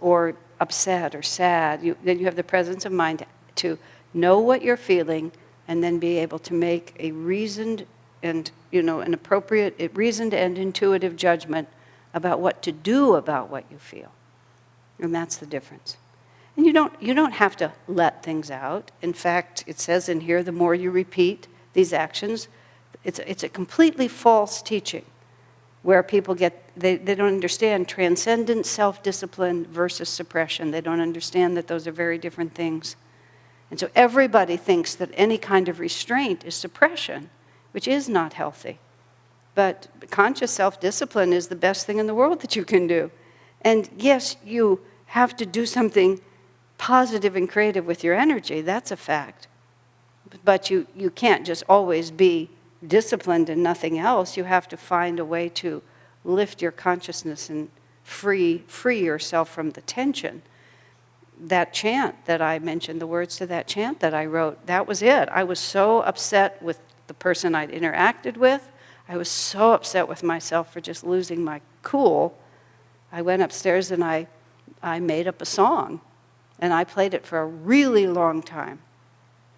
Or upset or sad. Then you have the presence of mind to know what you're feeling and then be able to make a reasoned and, an appropriate, reasoned and intuitive judgment about what to do about what you feel. And that's the difference. And you don't have to let things out. In fact, it says in here, the more you repeat these actions, it's a completely false teaching. where people they don't understand transcendent self-discipline versus suppression. They don't understand that those are very different things. And so everybody thinks that any kind of restraint is suppression, which is not healthy. But conscious self-discipline is the best thing in the world that you can do. And yes, you have to do something positive and creative with your energy. That's a fact. But you can't just always be disciplined and nothing else. You have to find a way to lift your consciousness and free yourself from the tension. That chant that I mentioned, the words to that chant that I wrote, that was it. I was so upset with the person I'd interacted with. I was so upset with myself for just losing my cool. I went upstairs and I made up a song. And I played it for a really long time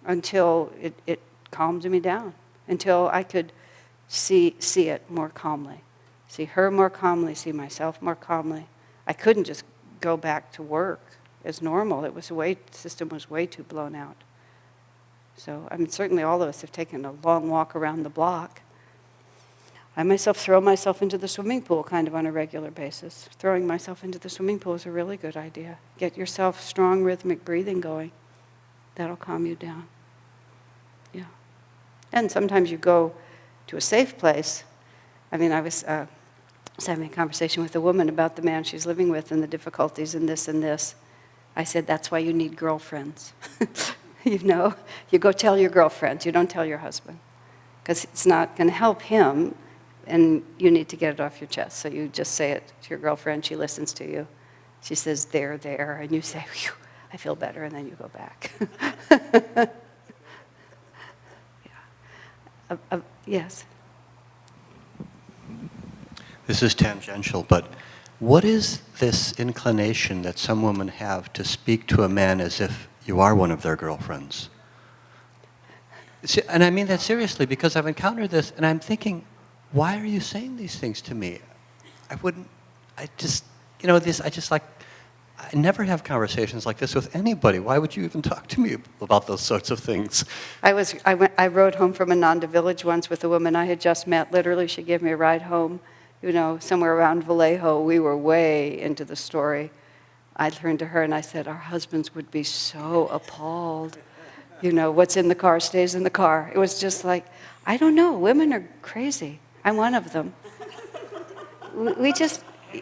until it calmed me down, until I could see it more calmly, see her more calmly, see myself more calmly. I couldn't just go back to work as normal. The system was way too blown out. So, I mean, certainly all of us have taken a long walk around the block. I myself throw myself into the swimming pool kind of on a regular basis. Throwing myself into the swimming pool is a really good idea. Get yourself strong rhythmic breathing going. That'll calm you down. Yeah. And sometimes you go to a safe place. I mean, I was having a conversation with a woman about the man she's living with and the difficulties in this and this. I said, that's why you need girlfriends. You know, you go tell your girlfriends, you don't tell your husband. Because it's not going to help him, and you need to get it off your chest. So you just say it to your girlfriend, she listens to you. She says, there, and you say, phew, I feel better, and then you go back. Yeah. Yes? This is tangential, but what is this inclination that some women have to speak to a man as if you are one of their girlfriends? And I mean that seriously, because I've encountered this, and I'm thinking, why are you saying these things to me? I never have conversations like this with anybody. Why would you even talk to me about those sorts of things? I rode home from Ananda Village once with a woman I had just met. Literally, she gave me a ride home, somewhere around Vallejo. We were way into the story. I turned to her and I said, our husbands would be so appalled. What's in the car stays in the car. It was just like, I don't know, women are crazy. I'm one of them. We just... I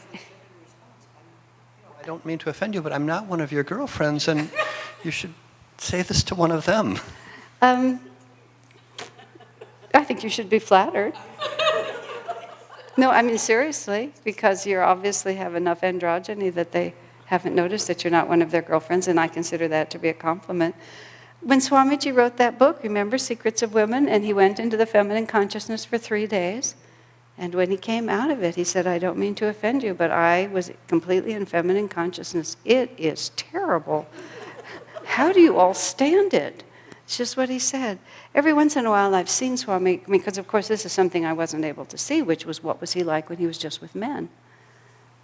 don't mean to offend you, but I'm not one of your girlfriends, and you should say this to one of them. I think you should be flattered. No, I mean, seriously, because you obviously have enough androgyny that they haven't noticed that you're not one of their girlfriends, and I consider that to be a compliment. When Swamiji wrote that book, remember, Secrets of Women, and he went into the feminine consciousness for 3 days, and when he came out of it, he said, I don't mean to offend you, but I was completely in feminine consciousness. It is terrible. How do you all stand it? It's just what he said. Every once in a while, I've seen Swami, because of course this is something I wasn't able to see, which was what was he like when he was just with men.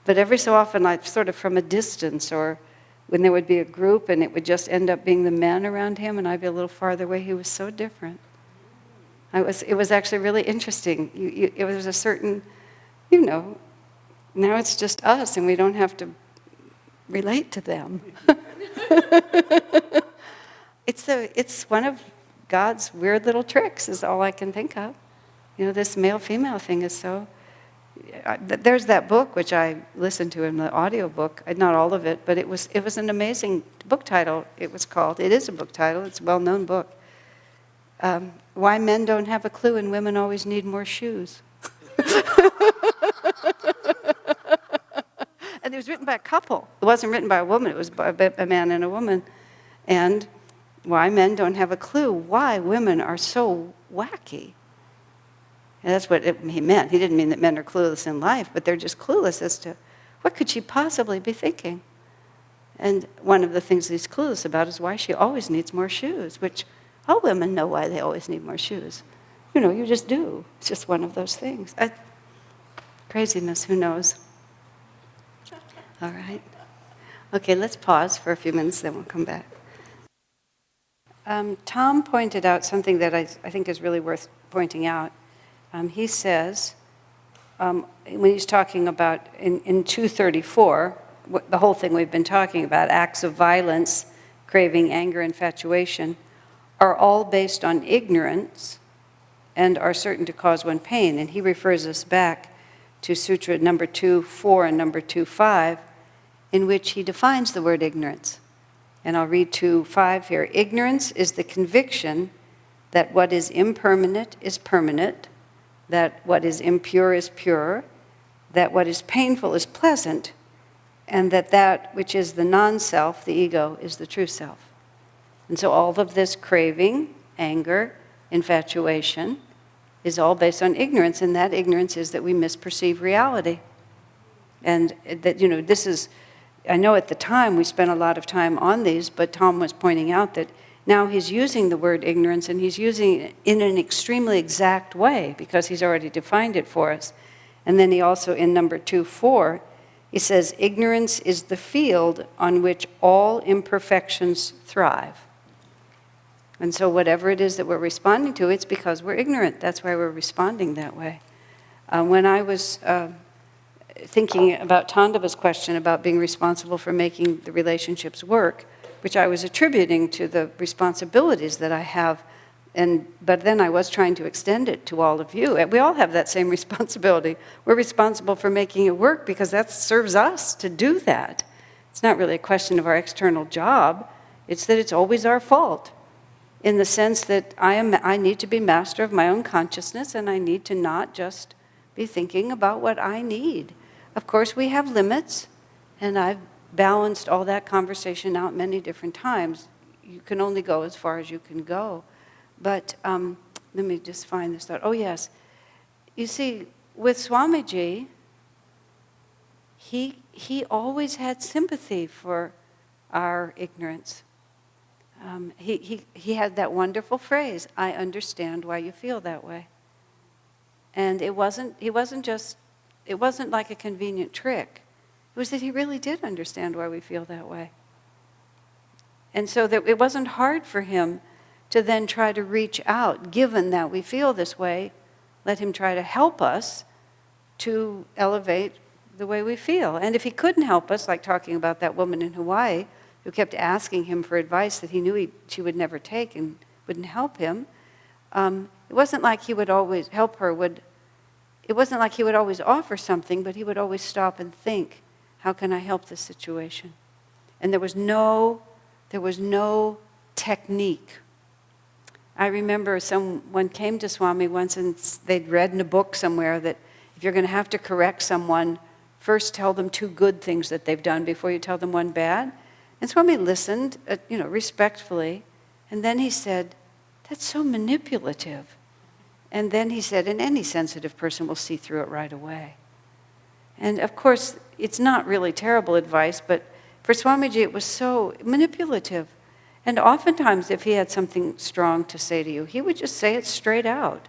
But every so often, I'd sort of from a distance, or when there would be a group and it would just end up being the men around him and I'd be a little farther away, he was so different. It was actually really interesting. It was a certain, now it's just us and we don't have to relate to them. It's one of God's weird little tricks is all I can think of. This male-female thing is so... There's that book, which I listened to in the audio book, not all of it, but it was an amazing book title. It is a book title, it's a well-known book. Why Men Don't Have a Clue and Women Always Need More Shoes. And it was written by a couple. It wasn't written by a woman, it was by a man and a woman. And why men don't have a clue why women are so wacky. And that's what he meant. He didn't mean that men are clueless in life, but they're just clueless as to what could she possibly be thinking. And one of the things he's clueless about is why she always needs more shoes, which all women know why they always need more shoes. You just do. It's just one of those things. Craziness, who knows? All right. Okay, let's pause for a few minutes, then we'll come back. Tom pointed out something that I think is really worth pointing out. He says, when he's talking about in 234, the whole thing we've been talking about, acts of violence, craving, anger, infatuation, are all based on ignorance and are certain to cause one pain. And he refers us back to Sutra number 2.4 and number 2.5, in which he defines the word ignorance. And I'll read 2.5 here. Ignorance is the conviction that what is impermanent is permanent, that what is impure is pure, that what is painful is pleasant, and that that which is the non-self, the ego, is the true self. And so all of this craving, anger, infatuation, is all based on ignorance, and that ignorance is that we misperceive reality. And that, this is, I know at the time we spent a lot of time on these, but Tom was pointing out that now he's using the word ignorance, and he's using it in an extremely exact way because he's already defined it for us. And then he also, in number 2.4, he says, ignorance is the field on which all imperfections thrive. And so whatever it is that we're responding to, it's because we're ignorant. That's why we're responding that way. When I was thinking about Tandava's question about being responsible for making the relationships work, which I was attributing to the responsibilities that I have, but then I was trying to extend it to all of you. We all have that same responsibility. We're responsible for making it work because that serves us to do that. It's not really a question of our external job. It's that it's always our fault, in the sense that I need to be master of my own consciousness, and I need to not just be thinking about what I need. Of course, we have limits, and I've balanced all that conversation out many different times. You can only go as far as you can go. But let me just find this thought. Oh, yes. You see, with Swamiji, he always had sympathy for our ignorance. He had that wonderful phrase, I understand why you feel that way. And it wasn't like a convenient trick. It was that he really did understand why we feel that way. And so that it wasn't hard for him to then try to reach out, given that we feel this way, let him try to help us to elevate the way we feel. And if he couldn't help us, like talking about that woman in Hawaii, who kept asking him for advice that he knew she would never take and wouldn't help him, it wasn't like he would always help her. It wasn't like he would always offer something, but he would always stop and think, how can I help this situation? And there was no technique. I remember someone came to Swami once and they'd read in a book somewhere that if you're going to have to correct someone, first tell them 2 good things that they've done before you tell them 1 bad. And Swami listened, respectfully, and then he said, that's so manipulative. And then he said, and any sensitive person will see through it right away. And of course, it's not really terrible advice, but for Swamiji it was so manipulative. And oftentimes if he had something strong to say to you, he would just say it straight out.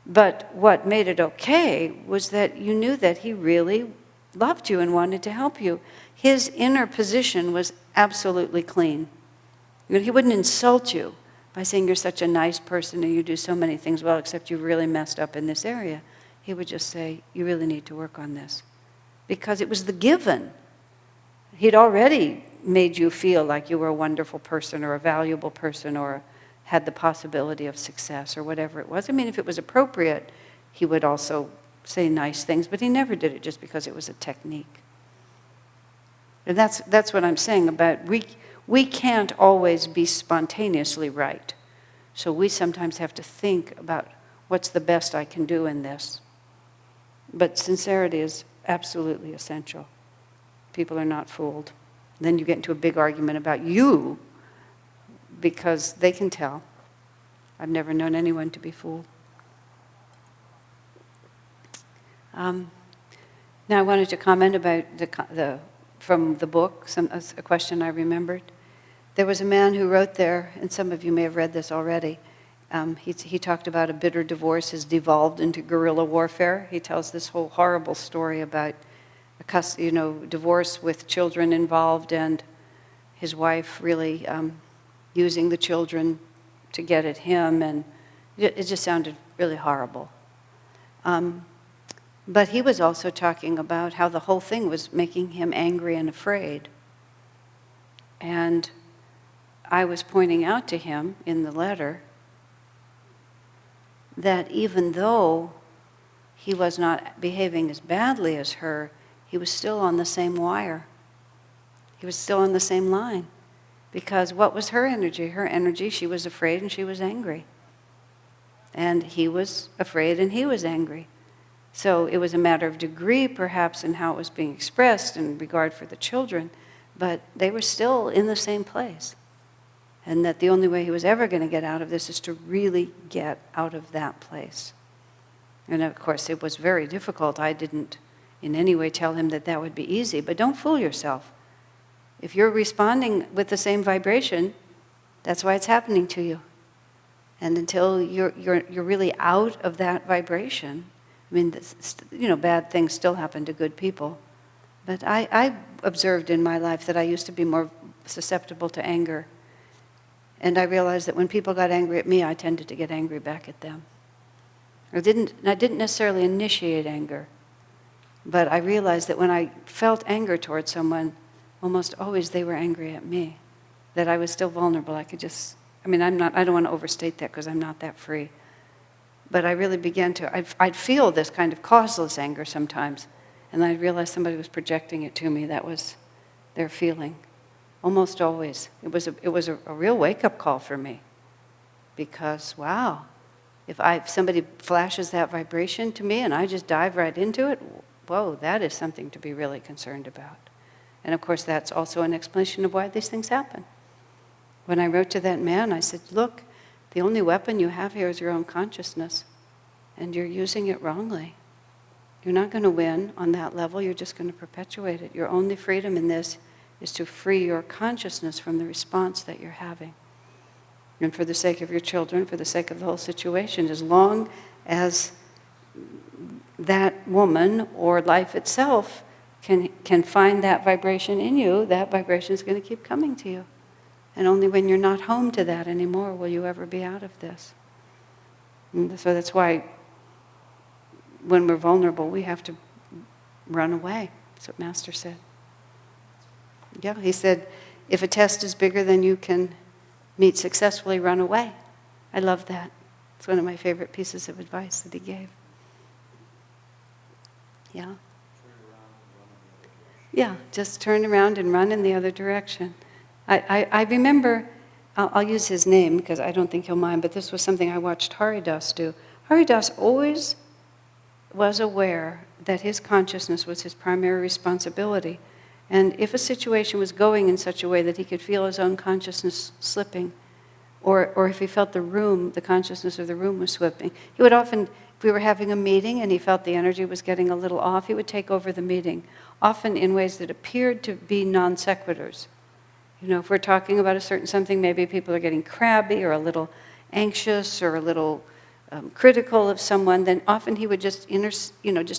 But what made it okay was that you knew that he really loved you and wanted to help you. His inner position was absolutely clean. He wouldn't insult you by saying you're such a nice person and you do so many things well, except you really messed up in this area. He would just say, you really need to work on this. Because it was the given. He'd already made you feel like you were a wonderful person or a valuable person or had the possibility of success or whatever it was. I mean, if it was appropriate, he would also say nice things, but he never did it just because it was a technique. And that's what I'm saying about we can't always be spontaneously right. So we sometimes have to think about what's the best I can do in this. But sincerity is absolutely essential. People are not fooled. Then you get into a big argument about you because they can tell. I've never known anyone to be fooled. Now I wanted to comment about from the book, a question I remembered. There was a man who wrote there, and some of you may have read this already. He talked about a bitter divorce has devolved into guerrilla warfare. He tells this whole horrible story about divorce with children involved and his wife really using the children to get at him, and it just sounded really horrible. But he was also talking about how the whole thing was making him angry and afraid. And I was pointing out to him in the letter that even though he was not behaving as badly as her, he was still on the same wire. He was still on the same line. Because what was her energy? Her energy, she was afraid and she was angry. And he was afraid and he was angry. So it was a matter of degree, perhaps, in how it was being expressed in regard for the children, but they were still in the same place. And that the only way he was ever going to get out of this is to really get out of that place. And of course, it was very difficult. I didn't in any way tell him that that would be easy, but don't fool yourself. If you're responding with the same vibration, that's why it's happening to you. And until you're really out of that vibration, I mean, bad things still happen to good people. But I observed in my life that I used to be more susceptible to anger. And I realized that when people got angry at me, I tended to get angry back at them. I didn't necessarily initiate anger, but I realized that when I felt anger towards someone, almost always they were angry at me, that I was still vulnerable. I don't want to overstate that because I'm not that free. But I really began to, I'd feel this kind of causeless anger sometimes, and I realized somebody was projecting it to me. That was their feeling. Almost always. It was a real wake-up call for me. Because, wow, if somebody flashes that vibration to me and I just dive right into it, whoa, that is something to be really concerned about. And of course, that's also an explanation of why these things happen. When I wrote to that man, I said, look, the only weapon you have here is your own consciousness, and you're using it wrongly. You're not going to win on that level, you're just going to perpetuate it. Your only freedom in this is to free your consciousness from the response that you're having. And for the sake of your children, for the sake of the whole situation, as long as that woman or life itself can find that vibration in you, that vibration is going to keep coming to you. And only when you're not home to that anymore will you ever be out of this. And so that's why when we're vulnerable, we have to run away. That's what Master said. Yeah, he said, if a test is bigger than you can meet successfully, run away. I love that. It's one of my favorite pieces of advice that he gave. Yeah. Yeah, just turn around and run in the other direction. I remember, I'll use his name because I don't think he'll mind, but this was something I watched Haridas do. Haridas always was aware that his consciousness was his primary responsibility. And if a situation was going in such a way that he could feel his own consciousness slipping, or if he felt the consciousness of the room was slipping, he would often, if we were having a meeting and he felt the energy was getting a little off, he would take over the meeting, often in ways that appeared to be non sequiturs. If we're talking about a certain something, maybe people are getting crabby or a little anxious or a little critical of someone, then often he would just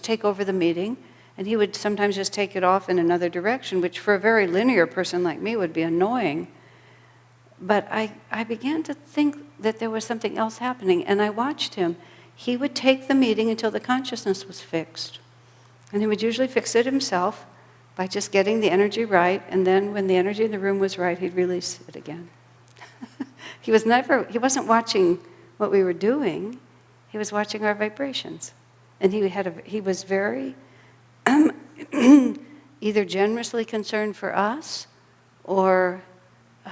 take over the meeting. And he would sometimes just take it off in another direction, which for a very linear person like me would be annoying. But I began to think that there was something else happening, and I watched him. He would take the meeting until the consciousness was fixed. And he would usually fix it himself by just getting the energy right, and then when the energy in the room was right, he'd release it again. He wasn't watching what we were doing, he was watching our vibrations. And he was very either generously concerned for us or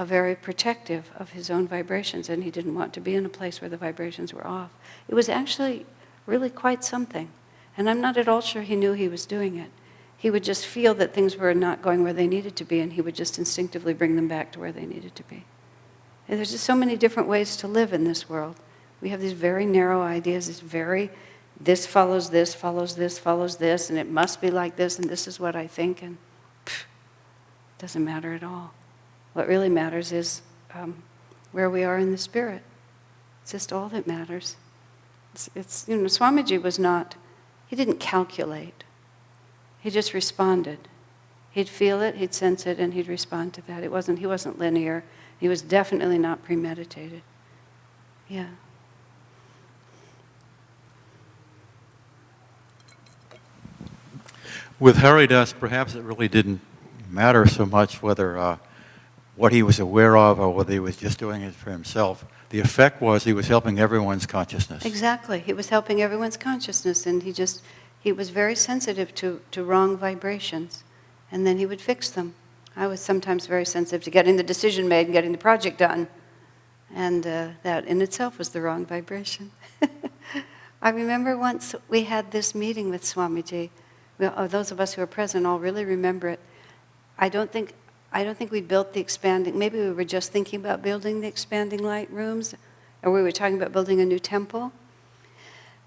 very protective of his own vibrations, and he didn't want to be in a place where the vibrations were off. It was actually really quite something, and I'm not at all sure he knew he was doing it. He would just feel that things were not going where they needed to be, and he would just instinctively bring them back to where they needed to be. And there's just so many different ways to live in this world. We have these very narrow ideas, this follows this, follows this, follows this, and it must be like this, and this is what I think, and it doesn't matter at all. What really matters is where we are in the spirit. It's just all that matters. Swamiji he didn't calculate. He just responded. He'd feel it, he'd sense it, and he'd respond to that. He wasn't linear. He was definitely not premeditated. Yeah. With Haridas, perhaps it really didn't matter so much whether what he was aware of or whether he was just doing it for himself. The effect was he was helping everyone's consciousness. Exactly. He was helping everyone's consciousness, and he was very sensitive to wrong vibrations, and then he would fix them. I was sometimes very sensitive to getting the decision made and getting the project done, and that in itself was the wrong vibration. I remember once we had this meeting with Swamiji. Those of us who are present all really remember it. I don't think we built the expanding, maybe we were just thinking about building the expanding light rooms, or we were talking about building a new temple.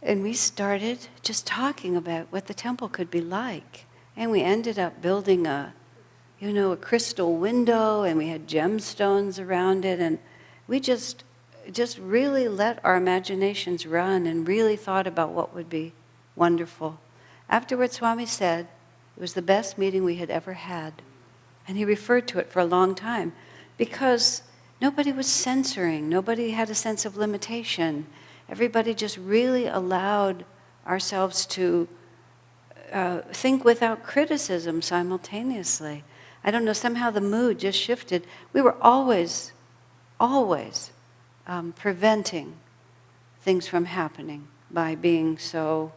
And we started just talking about what the temple could be like. And we ended up building a crystal window, and we had gemstones around it, and we just really let our imaginations run and really thought about what would be wonderful. Afterwards, Swami said it was the best meeting we had ever had. And he referred to it for a long time because nobody was censoring. Nobody had a sense of limitation. Everybody just really allowed ourselves to think without criticism simultaneously. I don't know, somehow the mood just shifted. We were always preventing things from happening by being so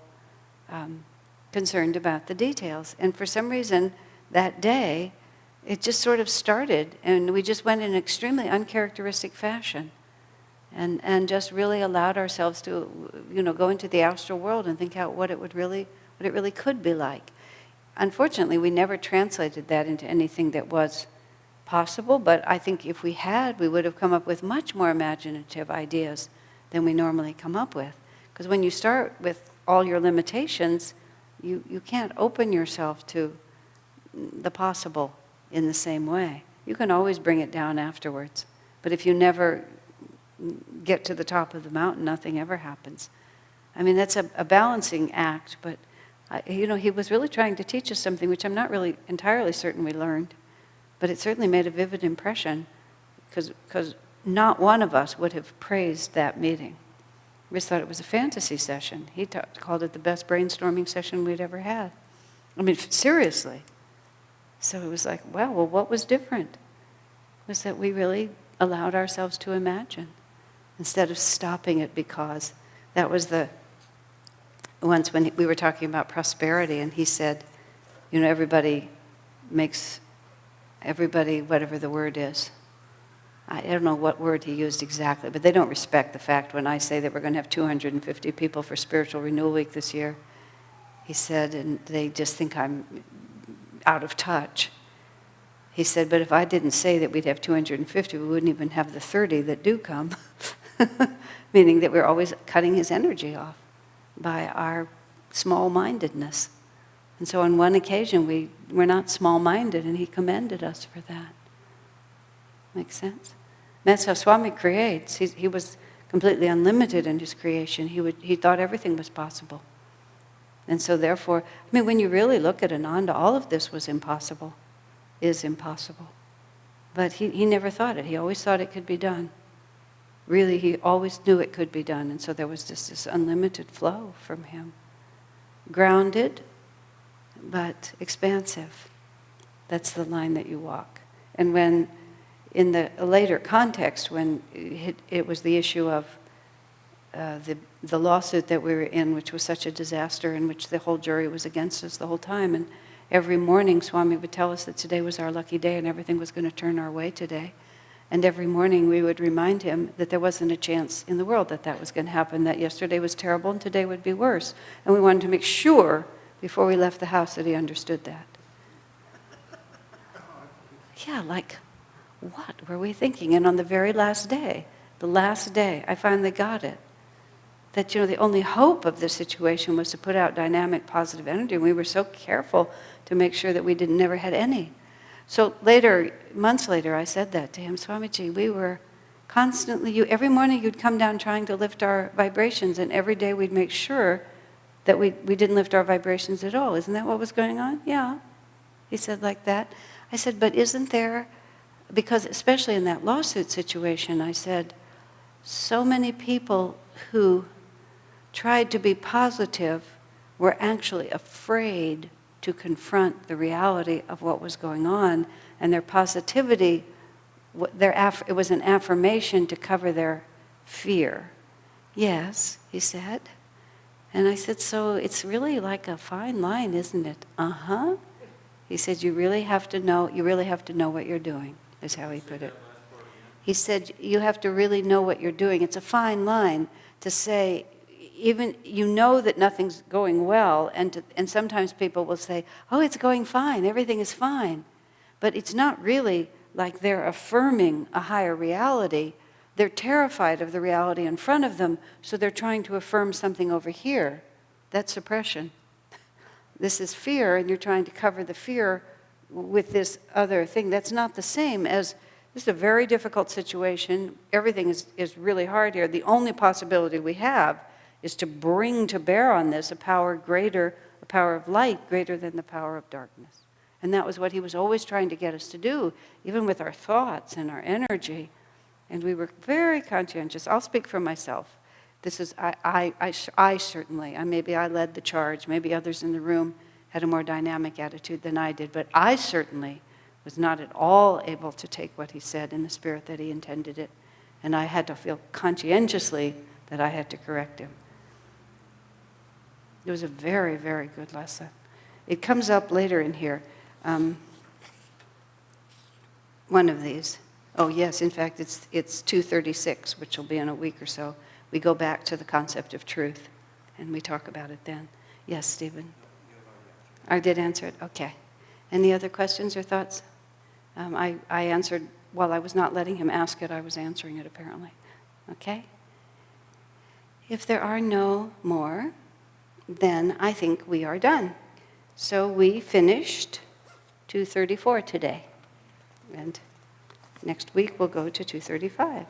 concerned about the details. And for some reason, that day, it just sort of started, and we just went in an extremely uncharacteristic fashion, and just really allowed ourselves to, go into the astral world and think out what it really could be like. Unfortunately, we never translated that into anything that was possible, but I think if we had, we would have come up with much more imaginative ideas than we normally come up with. Because when you start with all your limitations, you can't open yourself to the possible in the same way. You can always bring it down afterwards. But if you never get to the top of the mountain, nothing ever happens. I mean, that's a balancing act, but he was really trying to teach us something which I'm not really entirely certain we learned, but it certainly made a vivid impression because not one of us would have praised that meeting. We just thought it was a fantasy session. He called it the best brainstorming session we'd ever had. I mean, seriously. So it was like, well, what was different? Was that we really allowed ourselves to imagine instead of stopping it, because that was once when we were talking about prosperity, and he said, everybody whatever the word is. I don't know what word he used exactly, but they don't respect the fact when I say that we're going to have 250 people for Spiritual Renewal Week this year. He said, and they just think I'm out of touch. He said, but if I didn't say that we'd have 250, we wouldn't even have the 30 that do come. Meaning that we're always cutting his energy off by our small-mindedness. And so on one occasion, we're not small-minded, and he commended us for that. Makes sense? That's how Swami creates. He was completely unlimited in his creation. He thought everything was possible. And so therefore, when you really look at Ananda, all of this was impossible, is impossible. But he never thought it. He always thought it could be done. Really, he always knew it could be done. And so there was just this unlimited flow from him. Grounded, but expansive. That's the line that you walk. And when, in the later context, when it was the issue of the lawsuit that we were in, which was such a disaster, in which the whole jury was against us the whole time, and every morning Swami would tell us that today was our lucky day and everything was going to turn our way today. And every morning we would remind him that there wasn't a chance in the world that was going to happen, that yesterday was terrible and today would be worse. And we wanted to make sure before we left the house that he understood that. Yeah, like, what were we thinking? And on the very last day, I finally got it. That, the only hope of the situation was to put out dynamic, positive energy. And we were so careful to make sure that we never had any. So months later, I said that to him, Swamiji, we were constantly, every morning you'd come down trying to lift our vibrations, and every day we'd make sure that we didn't lift our vibrations at all. Isn't that what was going on? Yeah. He said like that. I said, but isn't there, because especially in that lawsuit situation, I said, so many people who tried to be positive were actually afraid to confront the reality of what was going on, and their positivity, it was an affirmation to cover their fear. Yes, he said. And I said, so it's really like a fine line, isn't it? Uh-huh. He said, you really have to know what you're doing, is how he put it. He said, you have to really know what you're doing. It's a fine line to say, even you know that nothing's going well, and sometimes people will say, oh, it's going fine, everything is fine. But it's not really like they're affirming a higher reality. They're terrified of the reality in front of them, so they're trying to affirm something over here. That's suppression. This is fear, and you're trying to cover the fear with this other thing. That's not the same as, this is a very difficult situation. Everything is really hard here. The only possibility we have is to bring to bear on this a power of light greater than the power of darkness. And that was what he was always trying to get us to do, even with our thoughts and our energy. And we were very conscientious. I'll speak for myself. This is, I certainly, maybe I led the charge, maybe others in the room had a more dynamic attitude than I did, but I certainly was not at all able to take what he said in the spirit that he intended it. And I had to feel conscientiously that I had to correct him. It was a very, very good lesson. It comes up later in here. One of these. Oh, yes, in fact, it's 236, which will be in a week or so. We go back to the concept of truth, and we talk about it then. Yes, Stephen? I did answer it? Okay. Any other questions or thoughts? I answered, while I was not letting him ask it, I was answering it apparently. Okay? If there are no more, then I think we are done. So we finished 234 today. And next week we'll go to 235.